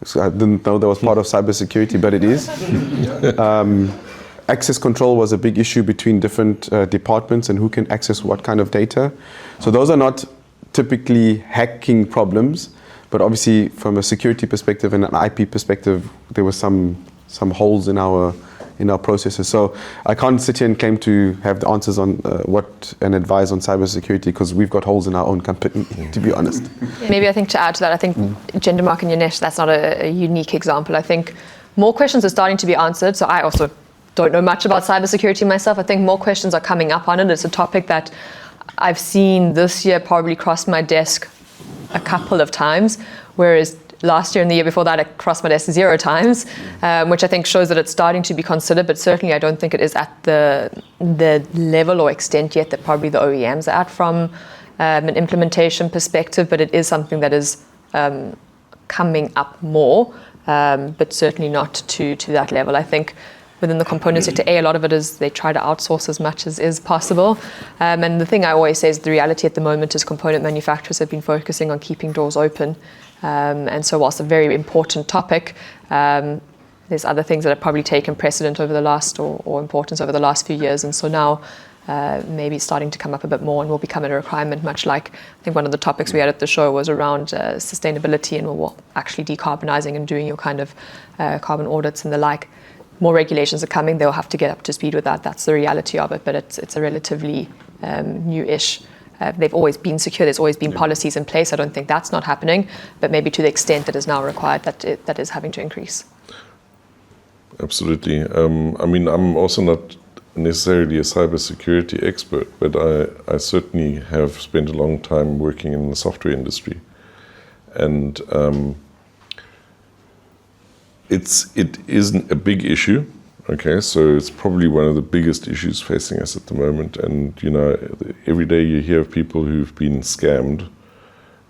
S2: So I didn't know that was part of cybersecurity, but it is. Access control was a big issue between different departments and who can access what kind of data. So those are not typically hacking problems, but obviously from a security perspective and an IP perspective, there were some holes in our processes. So I can't sit here and claim to have the answers on what and advise on cybersecurity, because we've got holes in our own company, to be honest.
S1: Maybe I think to add to that, I think Gender Mark and Yanesh, that's not a unique example. I think more questions are starting to be answered. So I also don't know much about cybersecurity myself. I think more questions are coming up on it. It's a topic that I've seen this year probably cross my desk a couple of times, whereas last year and the year before that, it crossed my desk 0 times, which I think shows that it's starting to be considered, but certainly I don't think it is at the level or extent yet that probably the OEMs are at from an implementation perspective, but it is something that is coming up more, but certainly not to that level. I think within the component sector, a lot of it is they try to outsource as much as is possible. And the thing I always say is the reality at the moment is component manufacturers have been focusing on keeping doors open. And so whilst a very important topic, there's other things that have probably taken precedent over the last, or importance over the last few years. And so now maybe it's starting to come up a bit more and will become a requirement, much like I think one of the topics we had at the show was around sustainability and actually decarbonizing and doing your kind of carbon audits and the like. More regulations are coming, they'll have to get up to speed with that. That's the reality of it, but it's a relatively new-ish. They've always been secure, there's always been policies in place. I don't think that's not happening, but maybe to the extent that is now required, that is having to increase.
S3: Absolutely. I mean, I'm also not necessarily a cybersecurity expert, but I certainly have spent a long time working in the software industry. And it isn't a big issue, okay? So it's probably one of the biggest issues facing us at the moment. And, you know, every day you hear of people who've been scammed,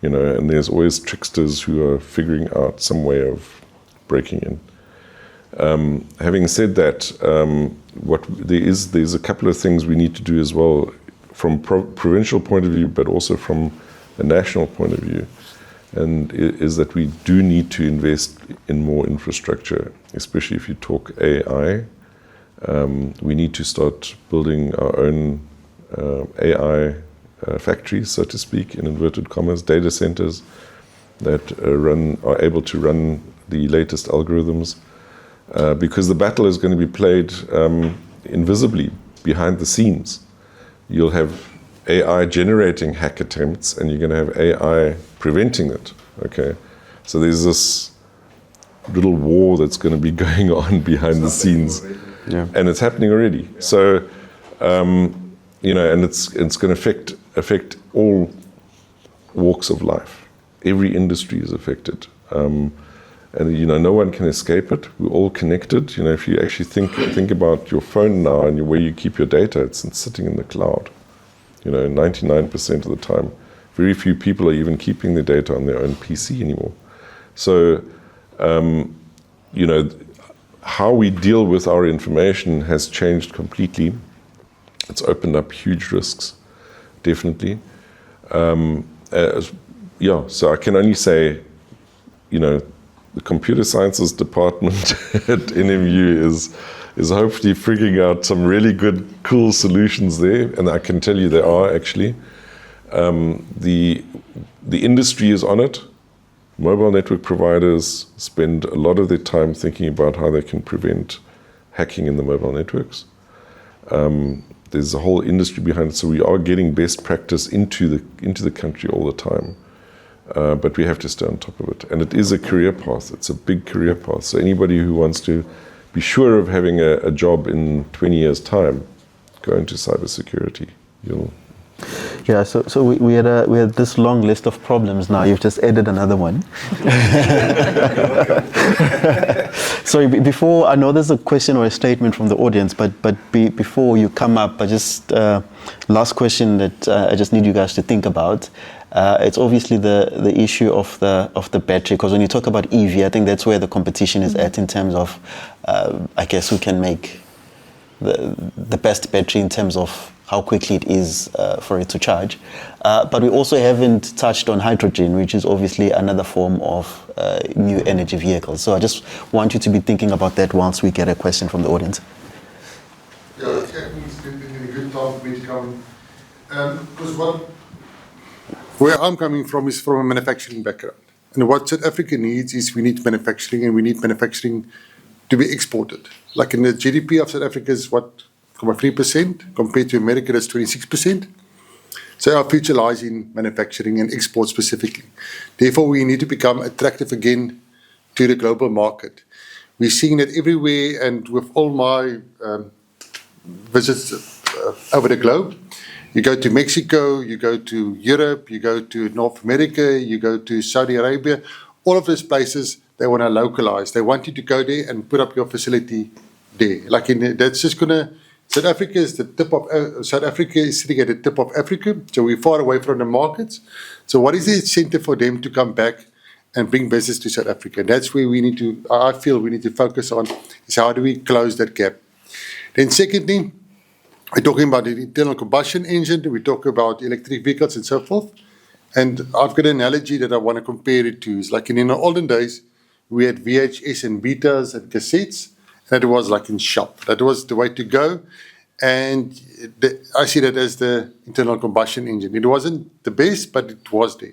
S3: you know, and there's always tricksters who are figuring out some way of breaking in. Having said that, there's a couple of things we need to do as well from provincial point of view, but also from a national point of view. And is that we do need to invest in more infrastructure, especially if you talk AI. We need to start building our own AI factories, so to speak, in inverted commas, data centers that are able to run the latest algorithms. Because the battle is going to be played invisibly behind the scenes. You'll have AI generating hack attempts, and you're going to have AI preventing it. Okay, so there's this little war that's going to be going on behind the scenes, and it's happening already. So, you know, and it's going to affect all walks of life. Every industry is affected. And, you know, no one can escape it. We're all connected. You know, if you actually think about your phone now and where you keep your data, it's sitting in the cloud. You know, 99% of the time. Very few people are even keeping their data on their own PC anymore. So, you know, how we deal with our information has changed completely. It's opened up huge risks, definitely. So I can only say, you know, the computer sciences department at NMU is hopefully figuring out some really good, cool solutions there, and I can tell you there are actually. The industry is on it. Mobile network providers spend a lot of their time thinking about how they can prevent hacking in the mobile networks. There's a whole industry behind it, so we are getting best practice into the country all the time. But we have to stay on top of it. And it is a career path. It's a big career path. So anybody who wants to be sure of having a job in 20 years' time, go into cybersecurity.
S4: Yeah, so we had this long list of problems now. You've just added another one. So before, I know there's a question or a statement from the audience, but before you come up, last question that I just need you guys to think about. It's obviously the issue of the battery, because when you talk about EV, I think that's where the competition is at in terms of, I guess, who can make the best battery in terms of how quickly it is for it to charge. But we also haven't touched on hydrogen, which is obviously another form of new energy vehicles. So I just want you to be thinking about that once we get a question from the audience.
S7: Yeah, it's a good time for me to come. Because where I'm coming from is from a manufacturing background. And what South Africa needs is we need manufacturing, and we need manufacturing to be exported. Like in the GDP of South Africa is 3%, compared to America that's 26%. So our future lies in manufacturing and export specifically. Therefore, we need to become attractive again to the global market. We're seeing that everywhere, and with all my visits over the globe, You go to Mexico, you go to Europe, you go to North America, you go to Saudi Arabia, all of those places, they want to localize. They want you to go there and put up your facility there. That's just going to, South Africa is sitting at the tip of Africa, so we're far away from the markets. So what is the incentive for them to come back and bring business to South Africa? That's where I feel we need to focus on, is how do we close that gap. Then secondly, we're talking about the internal combustion engine, we talk about electric vehicles and so forth. And I've got an analogy that I want to compare it to. It's like in the olden days, we had VHS and betas and cassettes, and it was like in shop. That was the way to go. And I see that as the internal combustion engine. It wasn't the best, but it was there.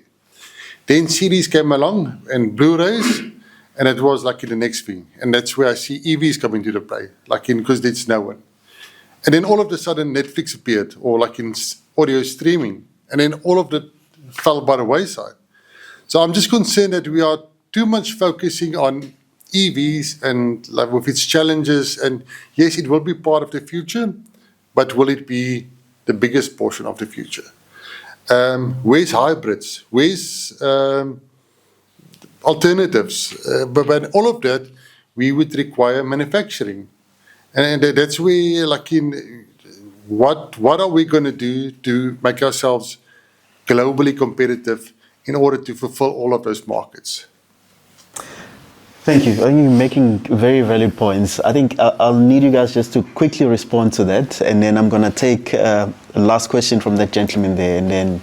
S7: Then CDs came along and Blu-rays, and it was like in the next thing. And that's where I see EVs coming to the play, because there's no one. And then all of a sudden Netflix appeared, or like in audio streaming. And then all of that fell by the wayside. So I'm just concerned that we are too much focusing on EVs and with its challenges. And yes, it will be part of the future, but will it be the biggest portion of the future? Where's hybrids? Where's alternatives? But all of that, we would require manufacturing. And that's where, what are we going to do to make ourselves globally competitive in order to fulfill all of those markets?
S4: Thank you. I think you're making very valid points. I think I'll need you guys just to quickly respond to that, and then I'm going to take a last question from that gentleman there, and then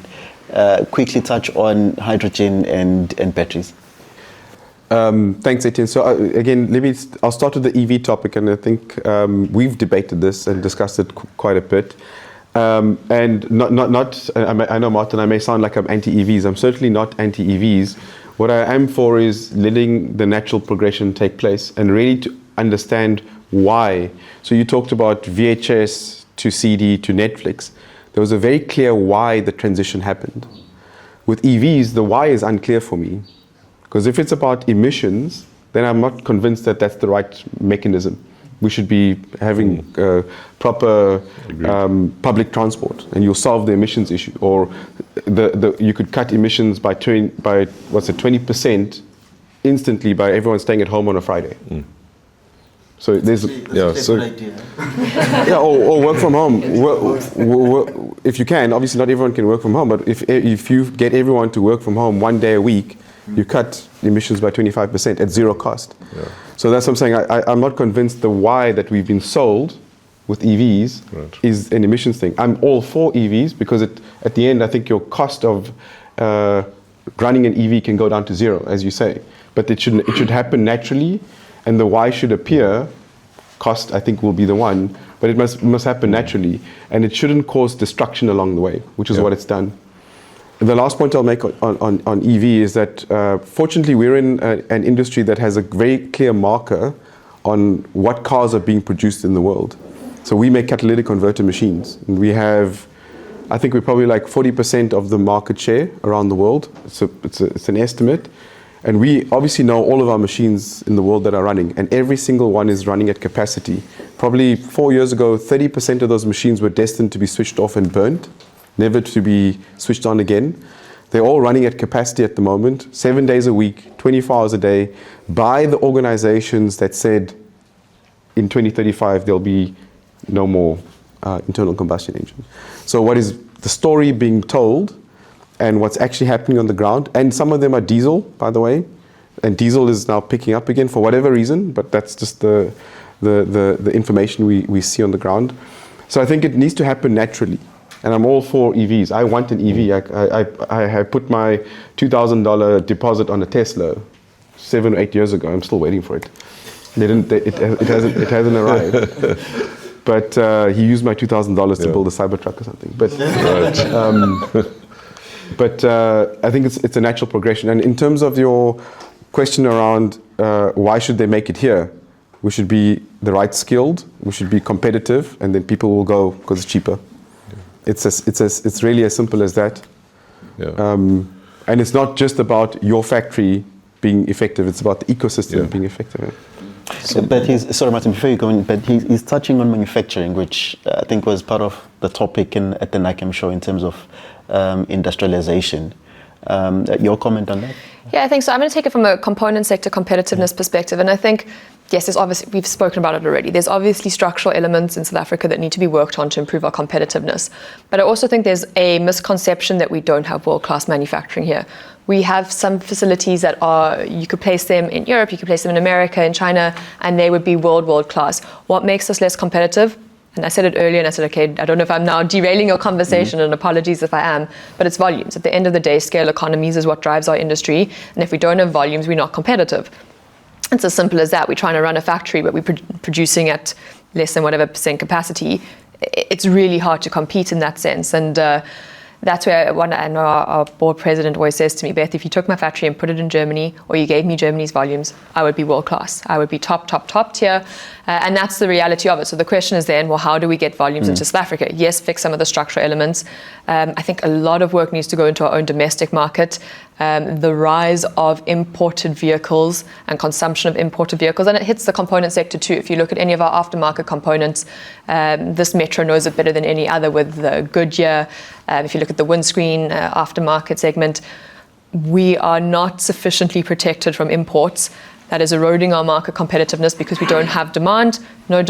S4: quickly touch on hydrogen and batteries.
S2: Thanks, Etienne. So again, I'll start with the EV topic, and I think we've debated this and discussed it quite a bit. And I know, Martin, I may sound like I'm anti-EVs. I'm certainly not anti-EVs. What I am for is letting the natural progression take place and really to understand why. So you talked about VHS to CD to Netflix. There was a very clear why the transition happened. With EVs, the why is unclear for me. Because if it's about emissions, then I'm not convinced that that's the right mechanism. We should be having proper public transport, and you'll solve the emissions issue. Or you could cut emissions by 20% instantly by everyone staying at home on a Friday. Mm. So there's or work from home. If you can, obviously not everyone can work from home, but if you get everyone to work from home 1 day a week, you cut emissions by 25% at zero cost. Yeah. So that's what I'm saying. I'm not convinced the why that we've been sold with EVs is an emissions thing. I'm all for EVs because at the end, I think your cost of running an EV can go down to zero, as you say. But it should happen naturally, and the why should appear. Cost, I think, will be the one, but it must happen naturally, and it shouldn't cause destruction along the way, which is what it's done. The last point I'll make on EV is that fortunately we're in an industry that has a very clear marker on what cars are being produced in the world. So we make catalytic converter machines. And we have, I think we're probably like 40% of the market share around the world. So it's an estimate. And we obviously know all of our machines in the world that are running, and every single one is running at capacity. Probably 4 years ago, 30% of those machines were destined to be switched off and burnt, never to be switched on again. They're all running at capacity at the moment, 7 days a week, 24 hours a day, by the organizations that said in 2035 there'll be no more internal combustion engine. So what is the story being told and what's actually happening on the ground? And some of them are diesel, by the way, and diesel is now picking up again for whatever reason, but that's just the information we see on the ground. So I think it needs to happen naturally. And I'm all for EVs. I want an EV. I put my $2,000 deposit on a Tesla 7 or 8 years ago. I'm still waiting for it. It hasn't arrived. But he used my $2,000 to build a Cybertruck or something. But I think it's a natural progression. And in terms of your question around why should they make it here, we should be the right skilled. We should be competitive, and then people will go because it's cheaper. It's really as simple as that. Yeah. And it's not just about your factory being effective, it's about the ecosystem being effective.
S4: But sorry, Martin, before you go in, but he's touching on manufacturing, which I think was part of the topic at the NAACAM show in terms of industrialization. Your comment on that?
S1: Yeah, I think so. I'm going to take it from a component sector competitiveness perspective. And I think, yes, there's obviously, we've spoken about it already. There's obviously structural elements in South Africa that need to be worked on to improve our competitiveness. But I also think there's a misconception that we don't have world-class manufacturing here. We have some facilities that are, you could place them in Europe, you could place them in America, in China, and they would be world class. What makes us less competitive? And I said it earlier, and I said, okay, I don't know if I'm now derailing your conversation, and apologies if I am, but it's volumes. At the end of the day, scale economies is what drives our industry, and if we don't have volumes, we're not competitive. It's as simple as that. We're trying to run a factory, but we're producing at less than whatever % capacity. It's really hard to compete in that sense, and that's where I know our board president always says to me, Beth, if you took my factory and put it in Germany, or you gave me Germany's volumes, I would be world class. I would be top tier. And that's the reality of it. So the question is then, well, how do we get volumes into South Africa? Yes, fix some of the structural elements. I think a lot of work needs to go into our own domestic market. The rise of imported vehicles and consumption of imported vehicles, and it hits the component sector too. If you look at any of our aftermarket components, this Metro knows it better than any other with the Goodyear. If you look at the windscreen aftermarket segment, we are not sufficiently protected from imports. That is eroding our market competitiveness because we don't have demand, no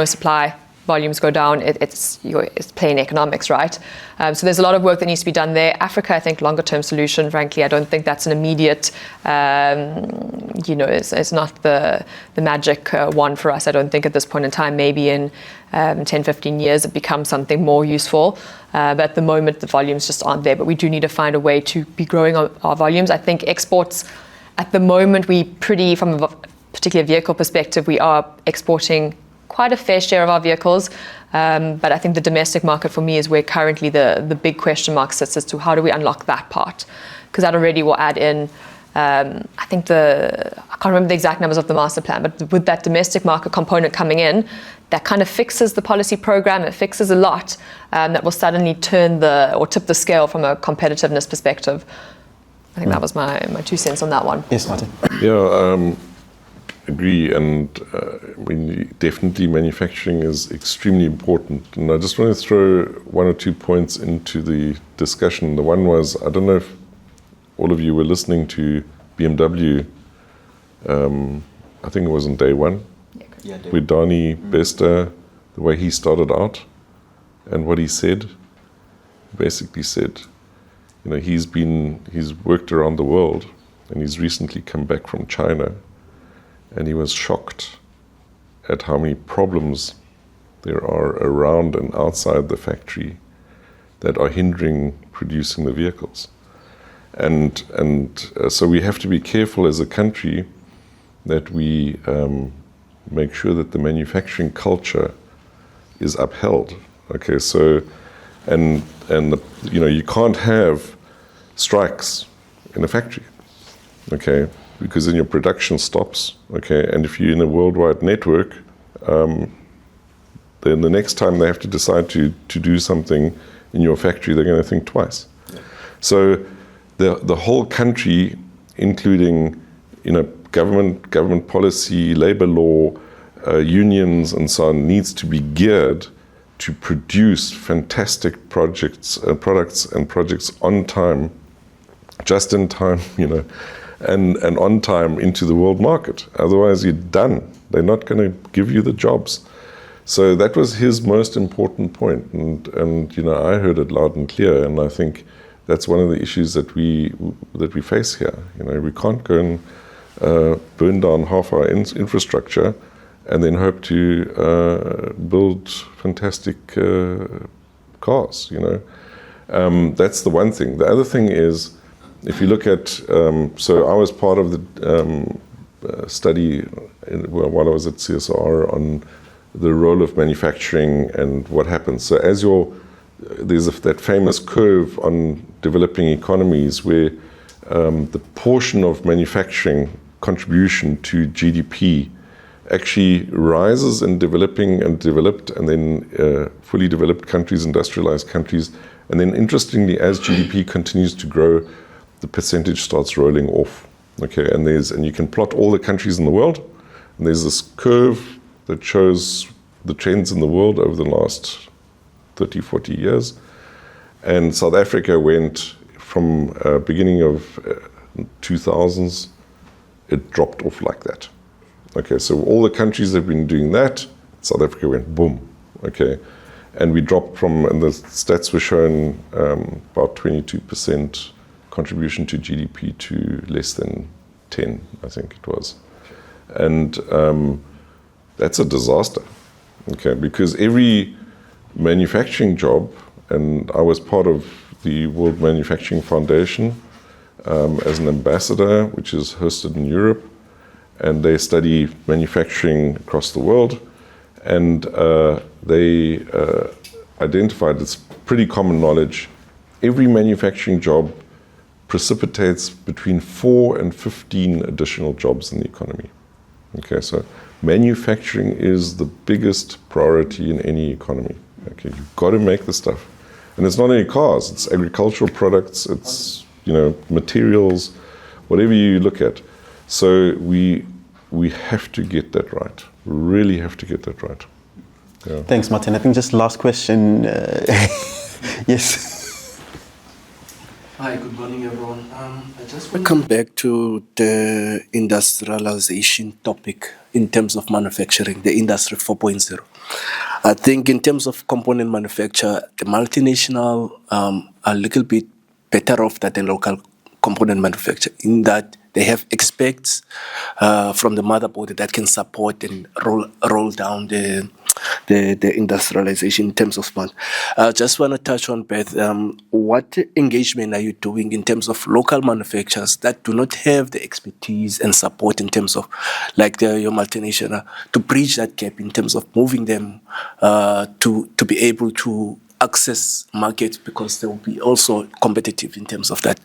S1: supply. Volumes go down, it's plain economics, right? So there's a lot of work that needs to be done there. Africa, I think, longer term solution, frankly, I don't think that's an immediate, it's not the magic one for us. I don't think at this point in time, maybe in 10, 15 years, it becomes something more useful. But at the moment, the volumes just aren't there. But we do need to find a way to be growing our volumes. I think exports, at the moment, from a particular vehicle perspective, we are exporting quite a fair share of our vehicles, but I think the domestic market for me is where currently the big question mark sits as to how do we unlock that part, because that already will add in, I can't remember the exact numbers of the master plan, but with that domestic market component coming in, that kind of fixes the policy program, it fixes a lot, that will suddenly tip the scale from a competitiveness perspective. I think that was my 2 cents on that one.
S4: Yes, Martin.
S3: Yeah, agree, and definitely manufacturing is extremely important. And I just want to throw 1 or 2 points into the discussion. The one was, I don't know if all of you were listening to BMW, I think it was on day one, with Donnie Bester, the way he started out, and what he said, basically said, he's worked around the world, and he's recently come back from China, and he was shocked at how many problems there are around and outside the factory that are hindering producing the vehicles. And so we have to be careful as a country that we make sure that the manufacturing culture is upheld. Okay, so you can't have strikes in a factory. Okay, because then your production stops, okay? And if you're in a worldwide network, then the next time they have to decide to do something in your factory, they're going to think twice. Yeah. So the whole country, including government policy, labor law, unions, and so on, needs to be geared to produce fantastic products and projects on time, just in time, and on time into the world market. Otherwise, you're done. They're not going to give you the jobs. So that was his most important point. And I heard it loud and clear. And I think that's one of the issues that we face here. We can't go and burn down half our infrastructure and then hope to build fantastic cars. That's the one thing. The other thing is, if you look at, so I was part of the study while I was at CSR on the role of manufacturing and what happens. So there's that famous curve on developing economies where the portion of manufacturing contribution to GDP actually rises in developing and developed, and then fully developed countries, industrialized countries. And then interestingly, as GDP continues to grow, the percentage starts rolling off. Okay, and you can plot all the countries in the world, And there's this curve that shows the trends in the world over the last 30, 40 years. And South Africa went from beginning of 2000s, it dropped off like that. Okay, so all the countries have been doing that, South Africa went boom, okay. And we dropped from, and the stats were showing about 22% contribution to GDP to less than 10, I think it was. And that's a disaster, okay, because every manufacturing job, and I was part of the World Manufacturing Foundation as an ambassador, which is hosted in Europe, and they study manufacturing across the world, and they identified, it's pretty common knowledge, every manufacturing job precipitates between 4 and 15 additional jobs in the economy. Okay, so manufacturing is the biggest priority in any economy. Okay, you've got to make the stuff. And it's not only cars, it's agricultural products, it's, you know, materials, whatever you look at. So we have to get that right. We really have to get that right. Yeah.
S4: Thanks, Martin. I think just last question. Yes.
S8: Hi, good morning, everyone. I just want to come back to the industrialization topic in terms of manufacturing, the Industry 4.0. I think in terms of component manufacture, the multinational are a little bit better off than the local component manufacturer in that they have experts from the motherboard that can support and roll down the industrialization in terms of fund. I just want to touch on, Beth, what engagement are you doing in terms of local manufacturers that do not have the expertise and support in terms of, like your multinational, to bridge that gap in terms of moving them to be able to access markets, because they will be also competitive in terms of that.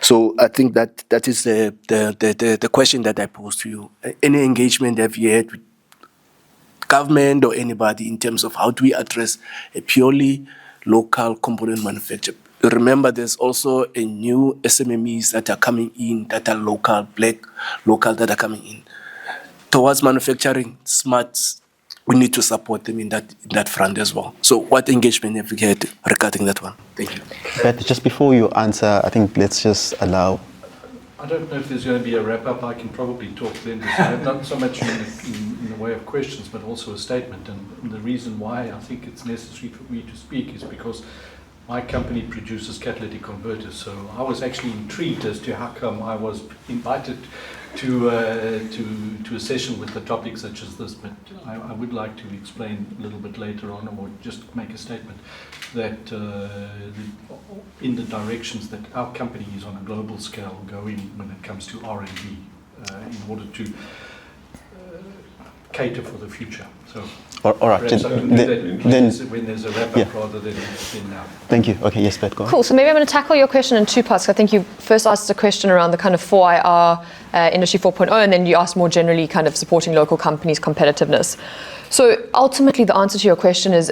S8: So I think that is the question that I pose to you. Any engagement have you had with government or anybody in terms of how do we address a purely local component manufacturer? Remember, there's also a new SMMEs that are coming in that are local, black, local, that are coming in. Towards manufacturing smarts, we need to support them in that front as well. So what engagement have you had regarding that one? Thank you.
S4: But just before you answer, I think let's just allow.
S9: I don't know if there's going to be a wrap-up. I can probably talk then, not so much in the way of questions, but also a statement. And the reason why I think it's necessary for me to speak is because my company produces catalytic converters. So I was actually intrigued as to how come I was invited to a session with a topic such as this. But I would like to explain a little bit later on, or just make a statement that in the directions that our company is on a global scale going when it comes to R&D in order to cater for the future. So
S4: all right.
S9: perhaps I can do that when there's a wrap-up rather than now.
S4: Thank you. Okay, yes, Pat, go on.
S1: Cool. So maybe I'm going to tackle your question in two parts. I think you first asked a question around the kind of 4IR Industry 4.0, and then you asked more generally kind of supporting local companies' competitiveness. So ultimately, the answer to your question is,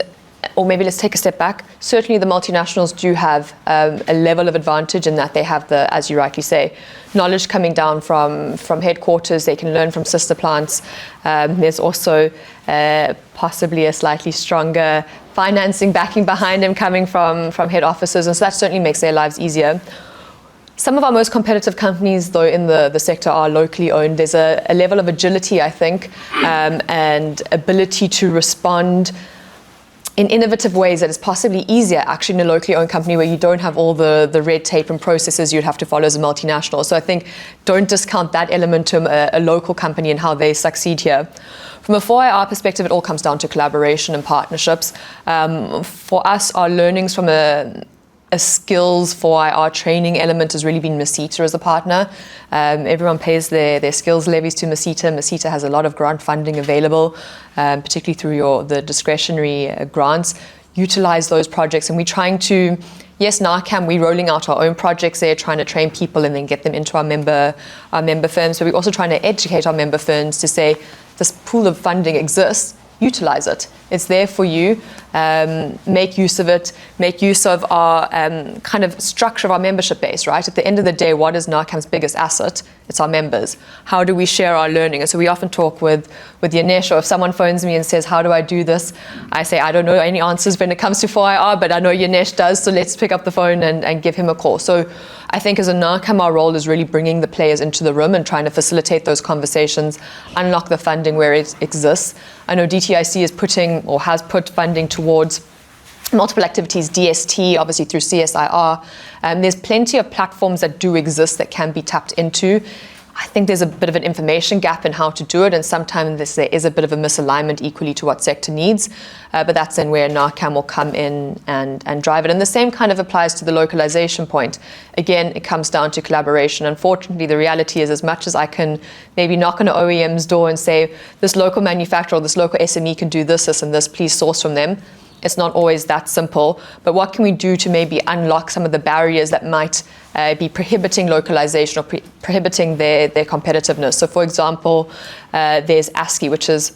S1: or maybe let's take a step back. Certainly the multinationals do have a level of advantage in that they have the, as you rightly say, knowledge coming down from headquarters. They can learn from sister plants. There's also possibly a slightly stronger financing backing behind them coming from head offices. And so that certainly makes their lives easier. Some of our most competitive companies, though, in the sector are locally owned. There's a level of agility, I think, and ability to respond in innovative ways that is possibly easier actually in a locally owned company where you don't have all the red tape and processes you'd have to follow as a multinational. So I think don't discount that element to a local company and how they succeed here. From a 4IR perspective, it all comes down to collaboration and partnerships. For us, our learnings from a skills 4IR training element has really been Masita as a partner. Everyone pays their skills levies to Masita. Masita has a lot of grant funding available, particularly through the discretionary grants. Utilize those projects, and we're trying to, yes, NAACAM, we're rolling out our own projects there, trying to train people and then get them into our member firms. So we're also trying to educate our member firms to say this pool of funding exists. utilize it. It's there for you. Make use of it. Make use of our kind of structure of our membership base, right? At the end of the day, what is NAACAM's biggest asset? It's our members. How do we share our learning? And so we often talk with Yanesh, or if someone phones me and says, how do I do this? I say, I don't know any answers when it comes to 4IR, but I know Yanesh does, so let's pick up the phone and give him a call. So I think as a NAACAM, our role is really bringing the players into the room and trying to facilitate those conversations, unlock the funding where it exists. I know DTIC is putting, or has put funding towards multiple activities, DST, obviously through CSIR. There's plenty of platforms that do exist that can be tapped into. I think there's a bit of an information gap in how to do it, and sometimes there is a bit of a misalignment equally to what sector needs, but that's then where NAACAM will come in and drive it. And the same kind of applies to the localization point. Again, it comes down to collaboration. Unfortunately, the reality is, as much as I can maybe knock on an OEM's door and say, this local manufacturer or this local SME can do this, this, and this, please source from them. It's not always that simple, but what can we do to maybe unlock some of the barriers that might be prohibiting localization or prohibiting their competitiveness? So for example, there's ASCII, which is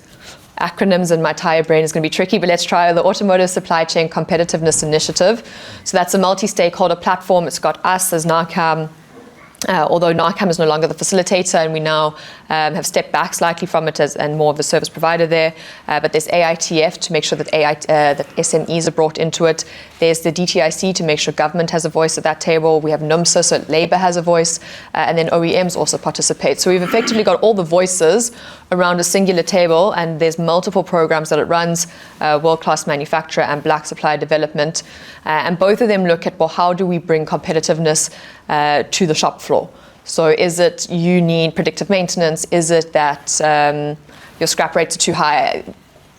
S1: acronyms, and my tired brain is going to be tricky, but let's try the Automotive Supply Chain Competitiveness Initiative. So that's a multi-stakeholder platform. It's got us as NAACAM, although NAACAM is no longer the facilitator, and we now have stepped back slightly from it and more of a service provider there. But there's AITF to make sure that that SMEs are brought into it. There's the DTIC to make sure government has a voice at that table. We have NUMSA, so Labour has a voice, and then OEMs also participate. So we've effectively got all the voices around a singular table, and there's multiple programs that it runs, world-class manufacturer and black supply development. And both of them look at, well, how do we bring competitiveness to the shop floor? So is it you need predictive maintenance? Is it that your scrap rates are too high?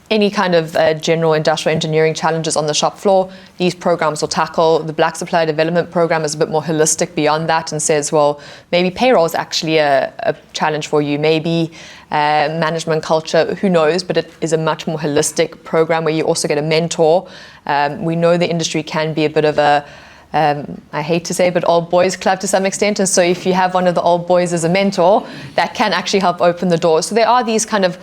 S1: Any kind of general industrial engineering challenges on the shop floor, these programs will tackle. The Black Supply Development Program is a bit more holistic beyond that and says, well, maybe payroll is actually a challenge for you. Maybe management culture, who knows, but it is a much more holistic program where you also get a mentor. We know the industry can be a bit of a, I hate to say, but old boys club to some extent. And so if you have one of the old boys as a mentor, that can actually help open the door. So there are these kind of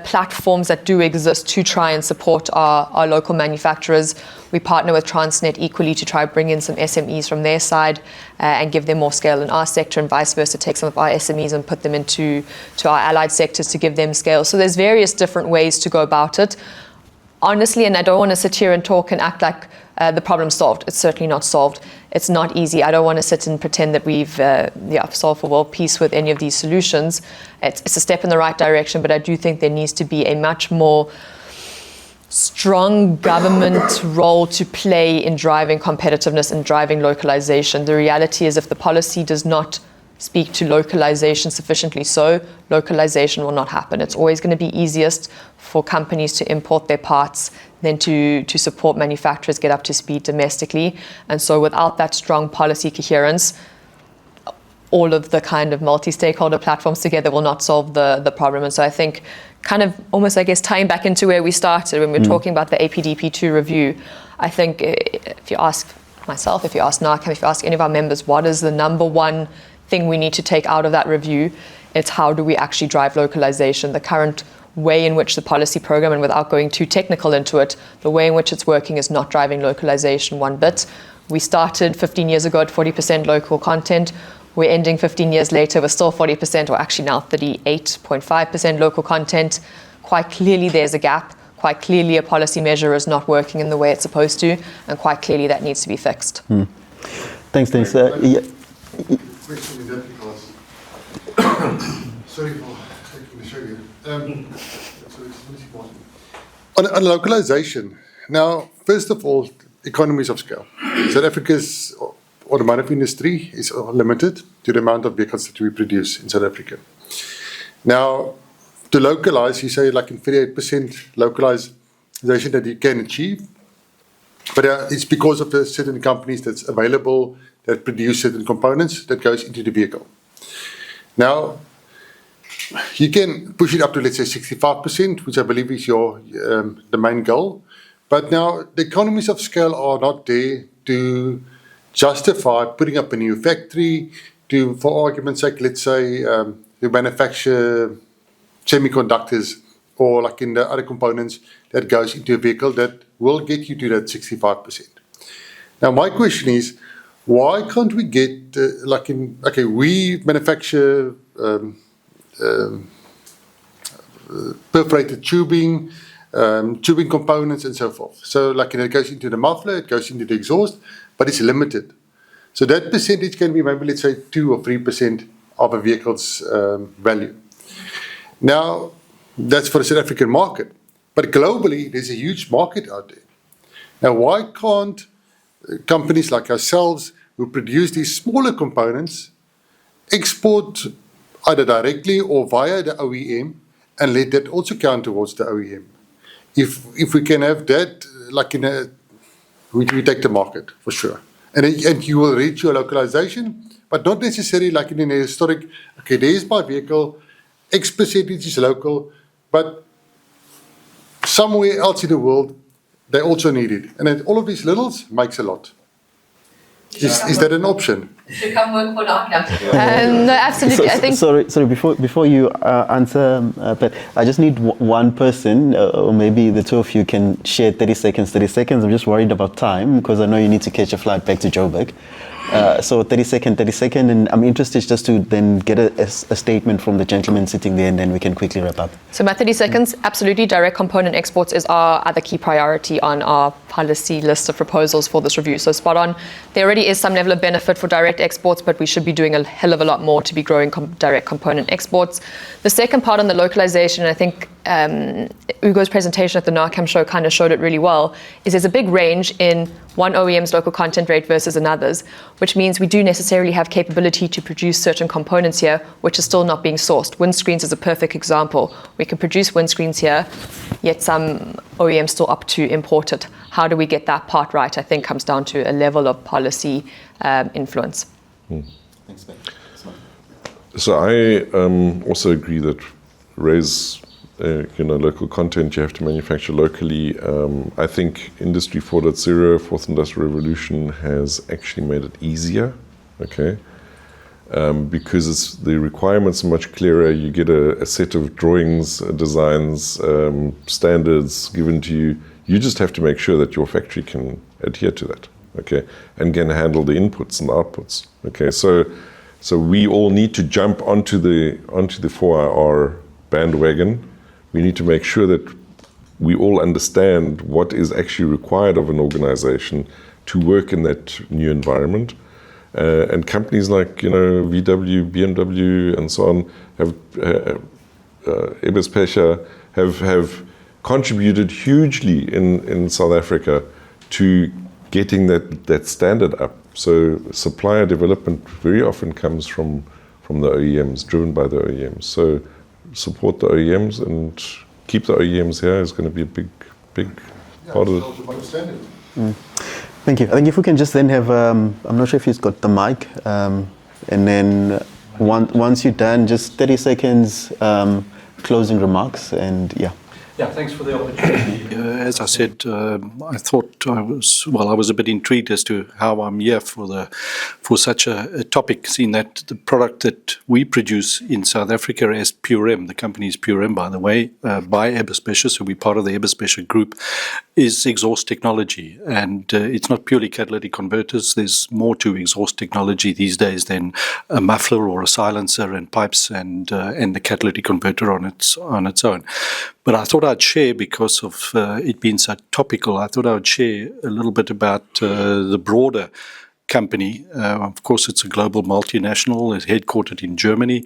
S1: platforms that do exist to try and support our local manufacturers. We partner with Transnet equally to try bring in some SMEs from their side and give them more scale in our sector, and vice versa, take some of our SMEs and put them into our allied sectors to give them scale. So there's various different ways to go about it. Honestly, and I don't want to sit here and talk and act like the problem's solved. It's certainly not solved. It's not easy. I don't want to sit and pretend that we've solved for world peace with any of these solutions. It's a step in the right direction, but I do think there needs to be a much more strong government role to play in driving competitiveness and driving localization. The reality is, if the policy does not speak to localization sufficiently, so localization will not happen. It's always going to be easiest for companies to import their parts than to support manufacturers get up to speed domestically. And so without that strong policy coherence, all of the kind of multi-stakeholder platforms together will not solve the problem. And so I think kind of almost, I guess, tying back into where we started when we were talking about the APDP2 review, I think if you ask myself, if you ask NAACAM, if you ask any of our members, what is the number one thing we need to take out of that review, it's how do we actually drive localization. The current way in which the policy program, and without going too technical into it, the way in which it's working is not driving localization one bit. We started 15 years ago at 40% local content. We're ending 15 years later with still 40%, or actually now 38.5% local content. Quite clearly there's a gap. Quite clearly a policy measure is not working in the way it's supposed to, and quite clearly that needs to be fixed.
S4: Thanks.
S7: Question in that regard. Sorry for taking the show here. On localization, now, first of all, economies of scale. South Africa's automotive industry is limited to the amount of vehicles that we produce in South Africa. Now, to localize, you say like in 38% localization that you can achieve, but it's because of the certain companies that's available that produce certain components that goes into the vehicle. Now, you can push it up to, let's say, 65%, which I believe is your the main goal. But now, the economies of scale are not there to justify putting up a new factory, for argument's sake, let's say, to manufacture semiconductors or like in the other components that goes into a vehicle that will get you to that 65%. Now, my question is, why can't we get, we manufacture perforated tubing, tubing components and so forth. So it goes into the muffler, it goes into the exhaust, but it's limited. So that percentage can be maybe, let's say, 2 or 3% of a vehicle's value. Now, that's for the South African market. But globally, there's a huge market out there. Now, why can't companies like ourselves who produce these smaller components export either directly or via the OEM and let that also count towards the OEM? If we can have that, we take the market for sure. And you will reach your localization, but not necessarily like in a historic, okay, there's my vehicle, X percentage is local, but somewhere else in the world, they also need it. And then all of these littles makes a lot. Is that an option?
S1: To come work for NAACAM. No, absolutely. I think.
S4: Sorry. Before you answer, Pat, I just need one person, or maybe the two of you can share 30 seconds. I'm just worried about time because I know you need to catch a flight back to Joburg. So 30 second, and I'm interested just to then get a statement from the gentleman sitting there, and then we can quickly wrap up.
S1: So my 30 seconds, absolutely, direct component exports is our other key priority on our policy list of proposals for this review. So spot on, there already is some level of benefit for direct exports, but we should be doing a hell of a lot more to be growing direct component exports. The second part on the localization, I think Ugo's presentation at the NAACAM show kind of showed it really well, is there's a big range in one OEM's local content rate versus another's, which means we do necessarily have capability to produce certain components here, which is still not being sourced. Windscreens is a perfect example. We can produce windscreens here, yet some OEMs still opt to import it. How do we get that part right? I think comes down to a level of policy influence.
S4: Thanks, Ben.
S3: So I also agree that raise local content, you have to manufacture locally. I think Industry 4.0, Fourth Industrial Revolution, has actually made it easier, okay? Because the requirements are much clearer. You get a set of drawings, designs, standards given to you. You just have to make sure that your factory can adhere to that, okay? And can handle the inputs and outputs, okay? So we all need to jump onto the 4IR bandwagon. We need to make sure that we all understand what is actually required of an organization to work in that new environment. And companies like VW, BMW, and so on have contributed hugely in South Africa to getting that standard up. So supplier development very often comes from the OEMs, driven by the OEMs. So support the OEMs and keep the OEMs here is going to be a big part of it.
S4: Thank you. I think if we can just then have, I'm not sure if he's got the mic, and then once you're done, just 30 seconds closing remarks, and yeah.
S9: Yeah, thanks for the opportunity.
S8: As I said, I thought I was a bit intrigued as to how I'm here for such a topic, seeing that the product that we produce in South Africa as Purem, the company is Purem, by the way, by Eberspecher, so we're part of the Eberspecher group, is exhaust technology. And it's not purely catalytic converters. There's more to exhaust technology these days than a muffler or a silencer and pipes and the catalytic converter on its own. But I thought I'd share, because of it being so topical, I thought I would share a little bit about the broader company. Of course, it's a global multinational. It's headquartered in Germany.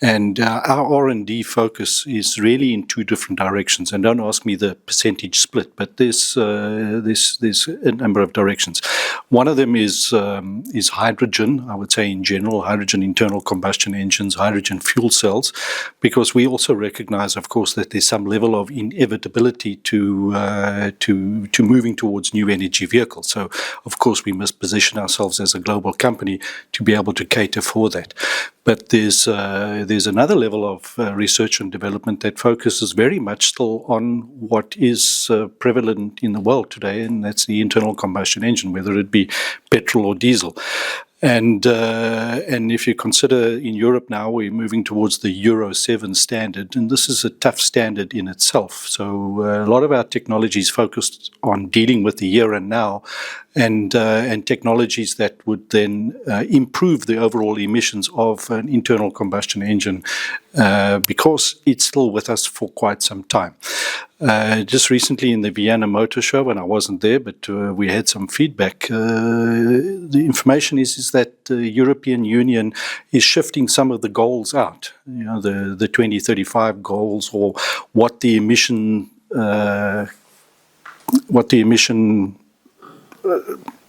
S8: And our R&D focus is really in two different directions. And don't ask me the percentage split, but there's a number of directions. One of them is hydrogen, I would say in general, hydrogen internal combustion engines, hydrogen fuel cells, because we also recognize, of course, that there's some level of inevitability to moving towards new energy vehicles. So, of course, we must position ourselves as a global company to be able to cater for that. But there's another level of research and development that focuses very much still on what is prevalent in the world today, and that's the internal combustion engine, whether it be petrol or diesel.
S9: And if you consider in Europe now, we're moving towards the Euro 7 standard, and this is a tough standard in itself. So a lot of our technology is focused on dealing with the here and now, and technologies that would then improve the overall emissions of an internal combustion engine, because it's still with us for quite some time. Just recently in the Vienna Motor Show, and I wasn't there, but we had some feedback. The information is that the European Union is shifting some of the goals out. You know, the 2035 goals, or what the emission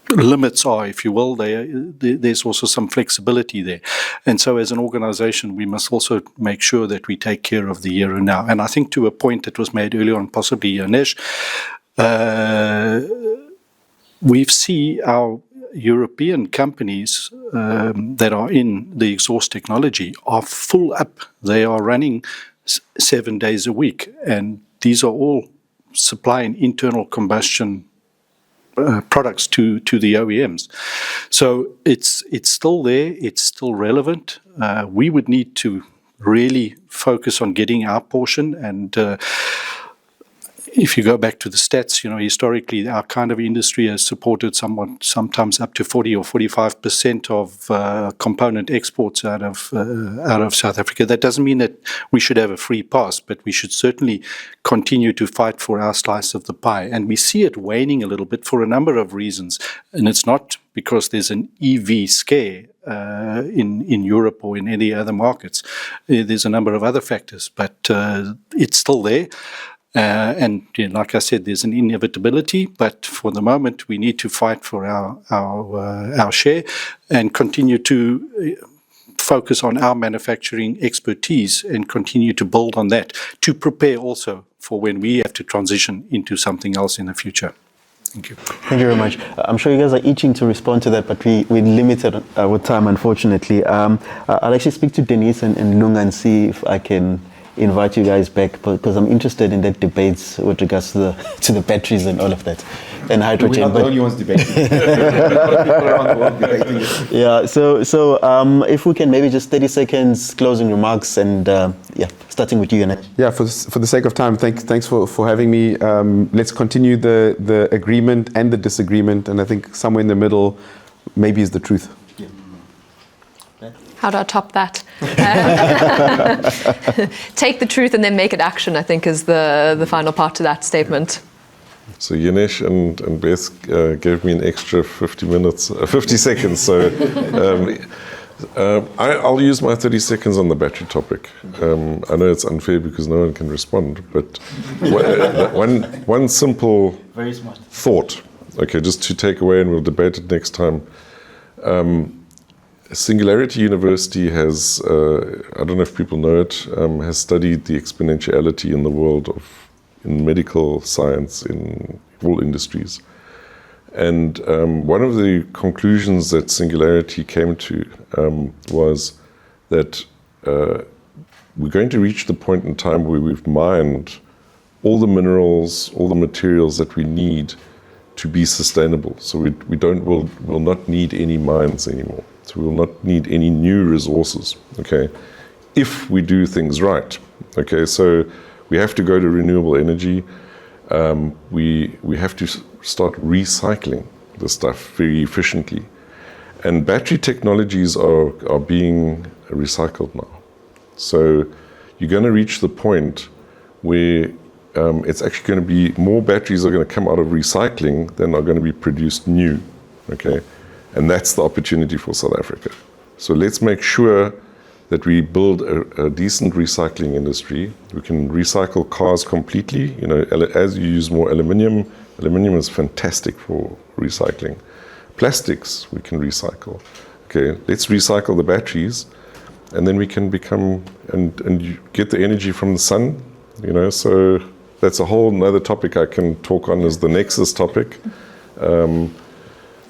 S9: limits are, if you will. There's also some flexibility there. And so as an organization, we must also make sure that we take care of the here and now. And I think to a point that was made earlier on, possibly Yanesh, we see our European companies that are in the exhaust technology are full up. They are running 7 days a week. And these are all supplying internal combustion products to the OEMs. So it's still there, it's still relevant. We would need to really focus on getting our portion, and if you go back to the stats, you know, historically our kind of industry has supported sometimes up to 40 or 45% of component exports out of South Africa. That doesn't mean that we should have a free pass, but we should certainly continue to fight for our slice of the pie. And we see it waning a little bit for a number of reasons. And it's not because there's an EV scare in Europe or in any other markets. There's a number of other factors, but it's still there. And you know, like I said, there's an inevitability, but for the moment we need to fight for our share and continue to focus on our manufacturing expertise and continue to build on that to prepare also for when we have to transition into something else in the future. Thank you.
S4: Thank you very much. I'm sure you guys are itching to respond to that, but we're limited with time, unfortunately. I'll actually speak to Denise and Lunga and see if I can invite you guys back, because I'm interested in that debates with regards to the batteries and all of that, and hydrogen.
S2: We're not the only ones debating. People around the world debating it.
S4: Yeah. So if we can maybe just 30 seconds closing remarks, and starting with you, Yanesh.
S2: Yeah, for the sake of time, thanks for having me. Let's continue the agreement and the disagreement, and I think somewhere in the middle maybe is the truth.
S1: How do I top that? Take the truth and then make it action, I think, is the final part to that statement.
S3: So Yanesh and Beth gave me an extra 50 seconds. So I'll use my 30 seconds on the battery topic. I know it's unfair because no one can respond, but one simple thought, okay, just to take away, and we'll debate it next time. Singularity University has, I don't know if people know it, has studied the exponentiality in the world in medical science, in all industries. And one of the conclusions that Singularity came to was that we're going to reach the point in time where we've mined all the minerals, all the materials that we need to be sustainable. So we'll not need any mines anymore. So we will not need any new resources, okay, if we do things right, okay? So we have to go to renewable energy. We have to start recycling the stuff very efficiently. And battery technologies are being recycled now. So you're going to reach the point where it's actually going to be more batteries are going to come out of recycling than are going to be produced new, okay? And that's the opportunity for South Africa. So let's make sure that we build a decent recycling industry. We can recycle cars completely. You know, as you use more aluminium is fantastic for recycling. Plastics we can recycle. Okay, let's recycle the batteries, and then we can become and get the energy from the sun. You know, so that's a whole another topic I can talk on as the nexus topic.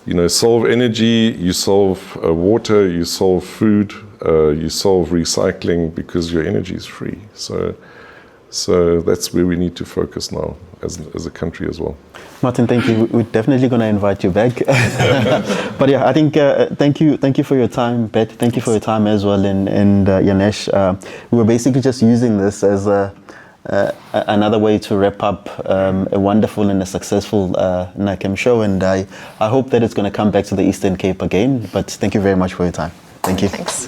S3: You know, solve energy, you solve water, you solve food, you solve recycling because your energy is free. So So that's where we need to focus now as a country as well.
S4: Martin, thank you. We're definitely going to invite you back. But yeah, I think thank you for your time, Bet. Thank you for your time as well, and Yanesh. We were basically just using this as another way to wrap up a wonderful and a successful NAACAM show, and I hope that it's going to come back to the Eastern Cape again. But thank you very much for your time. Thank you.
S1: Thanks.